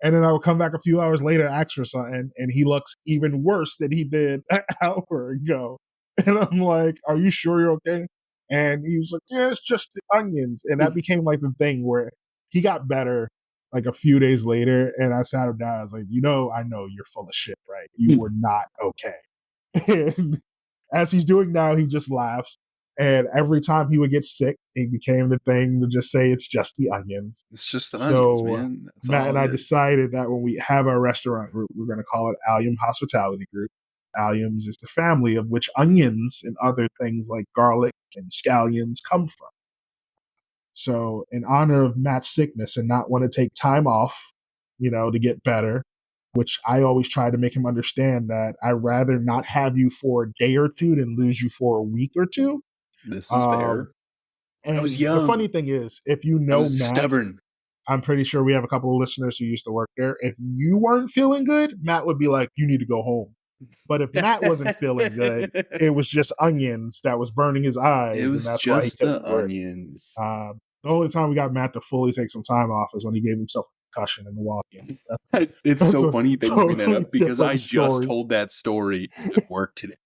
And then I would come back a few hours later, ask for something, and he looks even worse than he did an hour ago. And I'm like, are you sure you're okay? And he was like, yeah, it's just the onions. And that became like the thing where he got better like a few days later. And I sat him down. I was like, I know you're full of shit, right? You were not okay. And as he's doing now, he just laughs. And every time he would get sick, it became the thing to just say it's just the onions. It's just the onions, So man. That's Matt all and it I is. decided that when we have our restaurant group, we're going to call it Allium Hospitality Group. Alliums is the family of which onions and other things like garlic and scallions come from. So in honor of Matt's sickness and not want to take time off, to get better, which I always try to make him understand that I'd rather not have you for a day or two than lose you for a week or two. This is fair. I was And the young. funny thing is, if you I know was Matt, stubborn. I'm pretty sure we have a couple of listeners who used to work there. If you weren't feeling good, Matt would be like, you need to go home. But if Matt wasn't feeling good, it was just onions that was burning his It eyes, and was that's why he just the couldn't work. onions. The only time we got Matt to fully take some time off is when he gave himself a concussion in the walk-in. It's That's so a funny that you bring that totally up because I different just story. told that story at work today.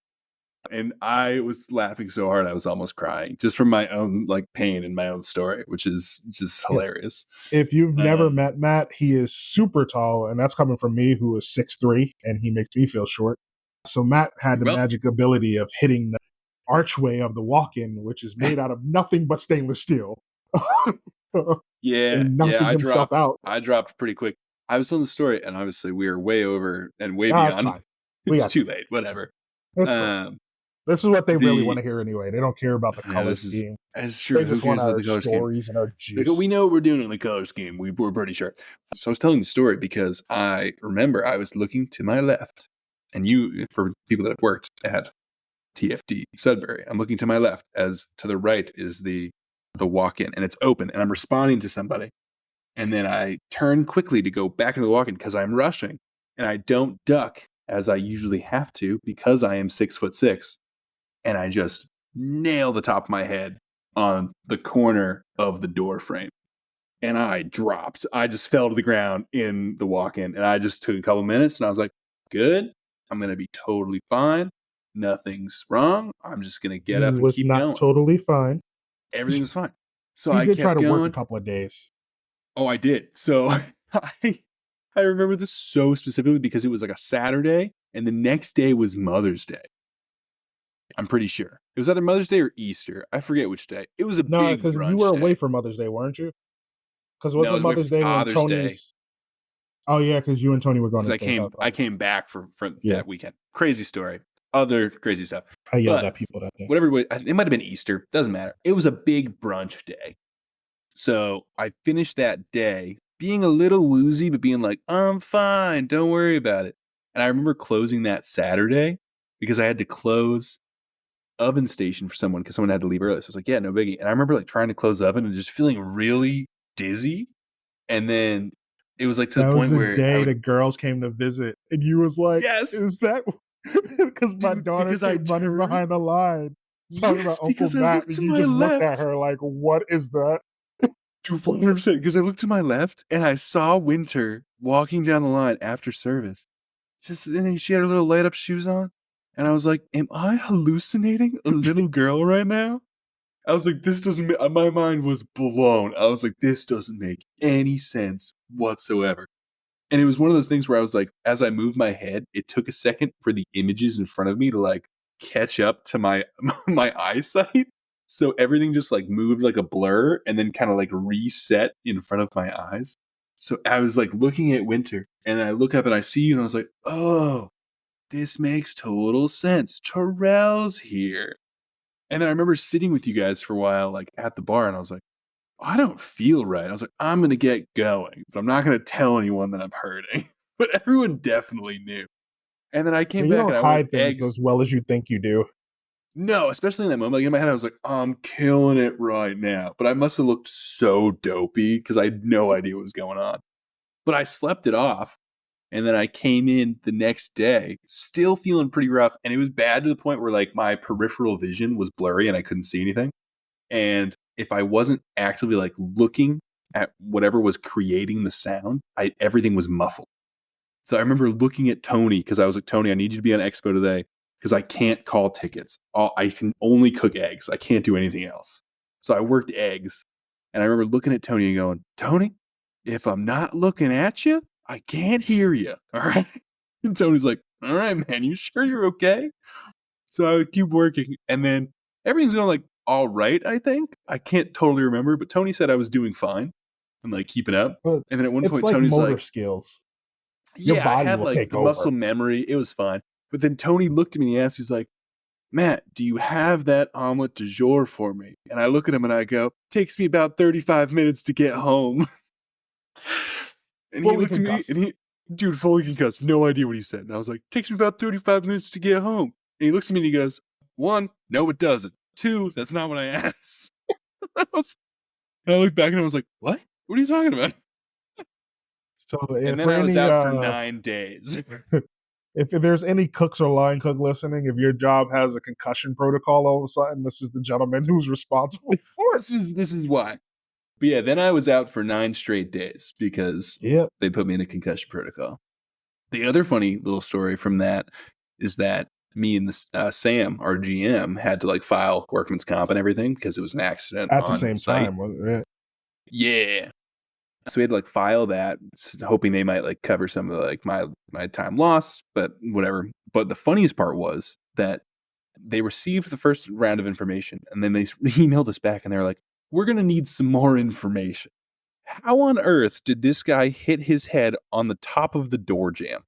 And I was laughing so hard I was almost crying just from my own like pain in my own story, which is just hilarious. If you've never met Matt, he is super tall, and that's coming from me, who is 6'3", and he makes me feel short. So Matt had the magic ability of hitting the archway of the walk-in, which is made out of nothing but stainless steel. And knocking himself out. I dropped pretty quick. I was telling the story, and obviously we are way over and way It's beyond. fine. It's too late. Whatever. It's fine. This is what they really want to hear anyway. They don't care about the color scheme. That's true. They Who just want cares about our the color scheme? stories and our juice. Like, we know what we're doing in the color scheme. We're pretty sure. So I was telling the story because I remember I was looking to my left, and for people that have worked at TFD Sudbury, I'm looking to my left, as to the right is the walk-in, and it's open, and I'm responding to somebody. And then I turn quickly to go back into the walk-in because I'm rushing, and I don't duck as I usually have to because I am 6'6", and I just nail the top of my head on the corner of the door frame. And I dropped. I just fell to the ground in the walk-in, and I just took a couple minutes, and I was like, good. I'm going to be totally fine. Nothing's wrong. I'm just going to get up and keep going. Not totally fine. Everything was fine. So I did try to work a couple of days. Oh, I did. So I remember this so specifically because it was like a Saturday, and the next day was Mother's Day. I'm pretty sure. It was either Mother's Day or Easter. I forget which day. It was a big brunch because you were away for Mother's Day, weren't you? Because wasn't Mother's Day when Tony's... Oh, yeah, because you and Tony were going to... I came back for that weekend. Crazy story. Other crazy stuff. I yelled at people that day. Whatever it was, it might have been Easter. Doesn't matter. It was a big brunch day. So I finished that day being a little woozy, but being like, I'm fine. Don't worry about it. And I remember closing that Saturday because I had to close oven station for someone because someone had to leave early. So I was like, yeah, no biggie. And I remember like trying to close oven and just feeling really dizzy. And then it was like to the point where the girls came to visit, and you was like, yes, is that because my daughter came running behind the line talking about Uncle Matt, and you just looked at her like, what is that? 200%, because I looked to my left and I saw Winter walking down the line after service. And she had her little light up shoes on. And I was like, am I hallucinating a little girl right now? I was like, this doesn't, my mind was blown. I was like, this doesn't make any sense whatsoever. And it was one of those things where I was like, as I moved my head, it took a second for the images in front of me to like catch up to my eyesight. So everything just like moved like a blur and then kind of like reset in front of my eyes. So I was like looking at Winter, and I look up and I see you, and I was like, oh, this makes total sense. Terrell's here. And then I remember sitting with you guys for a while, like at the bar, and I was like, I don't feel right. I was like, I'm going to get going, but I'm not going to tell anyone that I'm hurting. But everyone definitely knew. And then I came back and I hide went things eggs as well as you think you do. No, especially in that moment. Like in my head, I was like, I'm killing it right now. But I must have looked so dopey because I had no idea what was going on. But I slept it off. And then I came in the next day, still feeling pretty rough. And it was bad to the point where like my peripheral vision was blurry and I couldn't see anything. And if I wasn't actively like looking at whatever was creating the sound, everything was muffled. So I remember looking at Tony because I was like, Tony, I need you to be on Expo today because I can't call tickets. I can only cook eggs. I can't do anything else. So I worked eggs. And I remember looking at Tony and going, Tony, if I'm not looking at you, I can't hear you. All right. And Tony's like, all right, man, you sure you're okay? So I would keep working. And then everything's going like all right, I think. I can't totally remember, but Tony said I was doing fine and like keeping up. But And then at one it's point, like Tony's motor like, skills. Your yeah, I body had will like take the over. muscle memory. It was fine. But then Tony looked at me and he asked, he was like, Matt, do you have that omelet du jour for me? And I look at him and I go, takes me about 35 minutes to get home. And he looked at me and dude, fully concussed, no idea what he said. And I was like, takes me about 35 minutes to get home. And he looks at me and he goes, 1, no, it doesn't. 2, that's not what I asked. And I looked back and I was like, what? What are you talking about? So And then I was out for 9 days. If there's any cooks or line cook listening, if your job has a concussion protocol, all of a sudden, this is the gentleman who's responsible for it. This is why. But yeah, then I was out for 9 straight days because they put me in a concussion protocol. The other funny little story from that is that me and Sam, our GM, had to like file workman's comp and everything because it was an accident at on the same site. time, wasn't it? Yeah. So we had to like file that, hoping they might like cover some of the, like my time lost, but whatever. But the funniest part was that they received the first round of information and then they emailed us back and they're like, we're going to need some more information. How on earth did this guy hit his head on the top of the door jamb?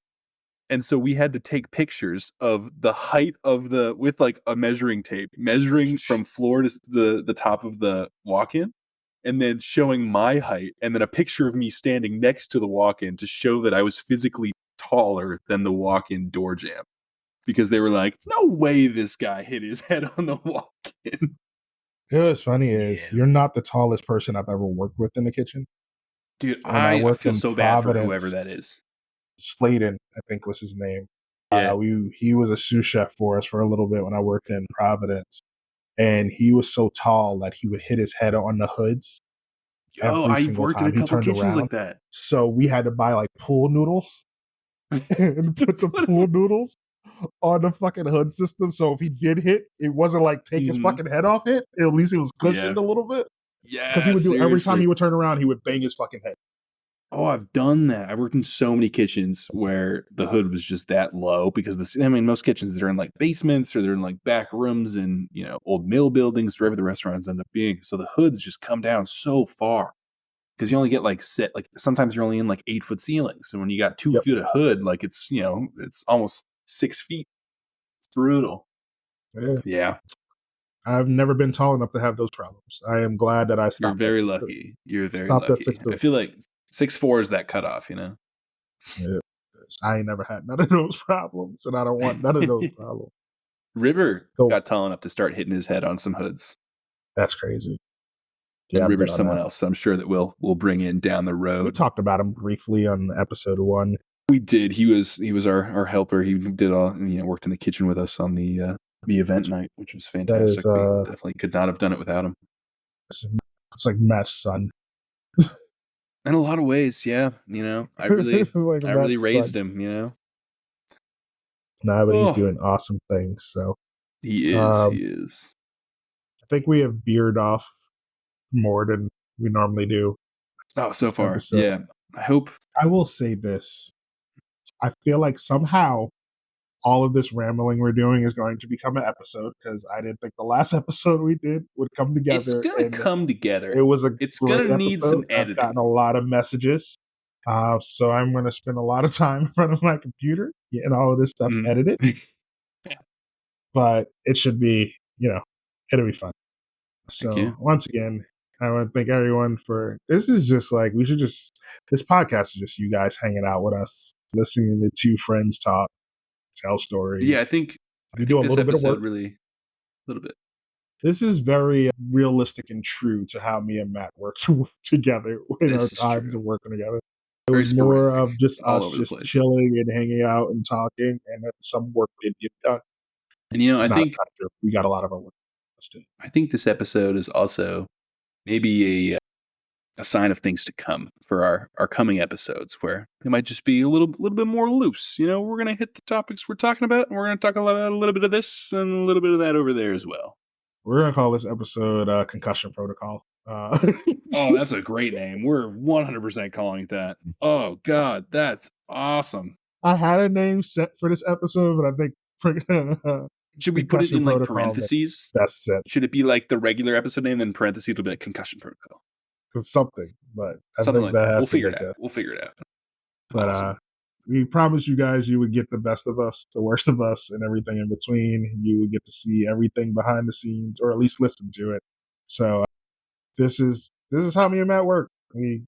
And so we had to take pictures of the height of with like a measuring tape, measuring from floor to the top of the walk-in, and then showing my height, and then a picture of me standing next to the walk-in to show that I was physically taller than the walk-in door jamb. Because they were like, no way this guy hit his head on the walk-in. What's funny is you're not the tallest person I've ever worked with in the kitchen. Dude, I feel so bad for whoever that is. Sladen, I think was his name. Yeah. He was a sous chef for us for a little bit when I worked in Providence. And he was so tall that he would hit his head on the hoods. I worked in a couple kitchens like that. So we had to buy like pool noodles and put the pool noodles on the fucking hood system. So if he did hit, it wasn't like take his fucking head off it. At least it was cushioned a little bit. Yeah. Because he would do every time he would turn around, he would bang his fucking head. Oh, I've done that. I've worked in so many kitchens where the hood was just that low because most kitchens they're in like basements or they're in like back rooms and, old mill buildings, wherever the restaurants end up being. So the hoods just come down so far because you only get like sometimes you're only in like 8-foot ceilings. And when you got 2 feet of hood, like it's, it's almost 6 feet. It's brutal. Yeah. I've never been tall enough to have those problems. I am glad that I stopped. You're very lucky. You're very lucky. I feel like 6'4" is that cutoff, Yeah. I ain't never had none of those problems, and I don't want none of those problems. River got tall enough to start hitting his head on some hoods. That's crazy. And River's someone else that I'm sure that we'll bring in down the road. We talked about him briefly on episode 1. We did. He was our helper. He did all worked in the kitchen with us on the event night, which was fantastic. We definitely could not have done it without him. It's like Matt's son. In a lot of ways, yeah. I really raised him, Nah, but he's doing awesome things. So he is. I think we have veered off more than we normally do. Oh, so far, episode. Yeah. I will say this. I feel like somehow all of this rambling we're doing is going to become an episode because I didn't think the last episode we did would come together. It's going to come together. It was It's going to need some editing. I've gotten a lot of messages. So I'm going to spend a lot of time in front of my computer getting all of this stuff edited. But it should be, it'll be fun. So once again, I want to thank everyone for, this podcast is just you guys hanging out with us, listening to two friends talk, tell stories. Yeah, I think we do a little bit of work. little bit. This is very realistic and true to how me and Matt worked together in our times of working together. It very was more sporadic, of just all us over the just place. chilling and hanging out and talking, and then some work did get done. And I think we got a lot of our work done. I think this episode is also maybe a sign of things to come for our coming episodes, where it might just be a little bit more loose. We're gonna hit the topics we're talking about, and we're gonna talk about a little bit of this and a little bit of that over there as well. We're gonna call this episode Concussion Protocol. Oh, that's a great name. We're 100% calling it that. Oh God, that's awesome. I had a name set for this episode, but I think should we put it in like parentheses? That's it. Should it be like the regular episode name, then parentheses it'll be like Concussion Protocol? Something, but something like that. We'll figure it out. We'll figure it out. But awesome. We promised you guys you would get the best of us, the worst of us, and everything in between. You would get to see everything behind the scenes, or at least listen to it. So this is how me and Matt work. We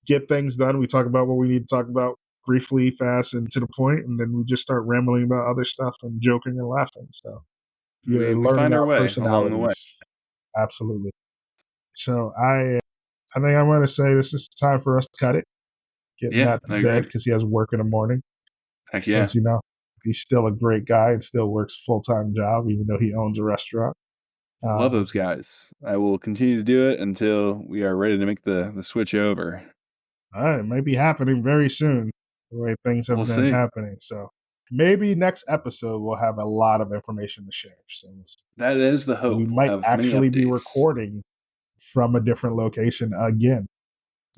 get things done. We talk about what we need to talk about briefly, fast, and to the point, and then we just start rambling about other stuff and joking and laughing. So we find our way along the way. Absolutely. So I think I'm going to say this is time for us to cut it. Get Matt to bed because he has work in the morning. Heck yeah. Because, he's still a great guy and still works a full-time job, even though he owns a restaurant. Love those guys. I will continue to do it until we are ready to make the switch over. It might be happening very soon, the way things have been happening. So maybe next episode we'll have a lot of information to share. So that is the hope. We might actually be recording from a different location again.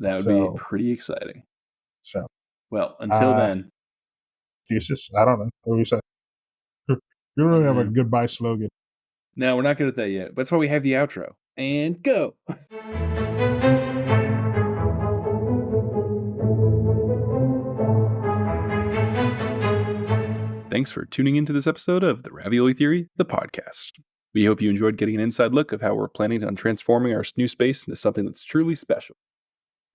That would be pretty exciting. So, well, until then, Jesus, I don't know. What do you say? You don't really have a goodbye slogan. No, we're not good at that yet. That's why we have the outro. And go. Thanks for tuning into this episode of The Ravioli Theory, the podcast. We hope you enjoyed getting an inside look of how we're planning on transforming our new space into something that's truly special.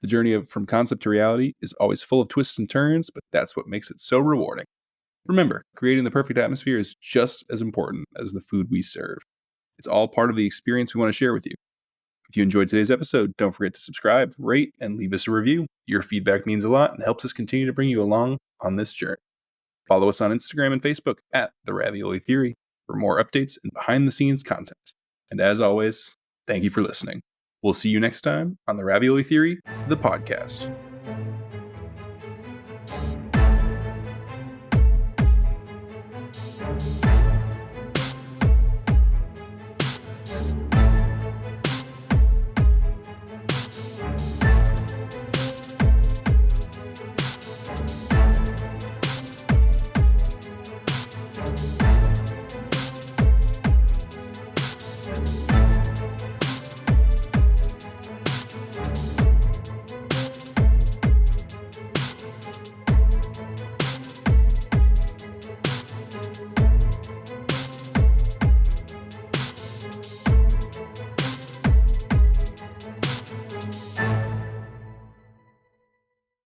The journey from concept to reality is always full of twists and turns, but that's what makes it so rewarding. Remember, creating the perfect atmosphere is just as important as the food we serve. It's all part of the experience we want to share with you. If you enjoyed today's episode, don't forget to subscribe, rate, and leave us a review. Your feedback means a lot and helps us continue to bring you along on this journey. Follow us on Instagram and Facebook at The Ravioli Theory for more updates and behind-the-scenes content. And as always, thank you for listening. We'll see you next time on The Ravioli Theory, the podcast.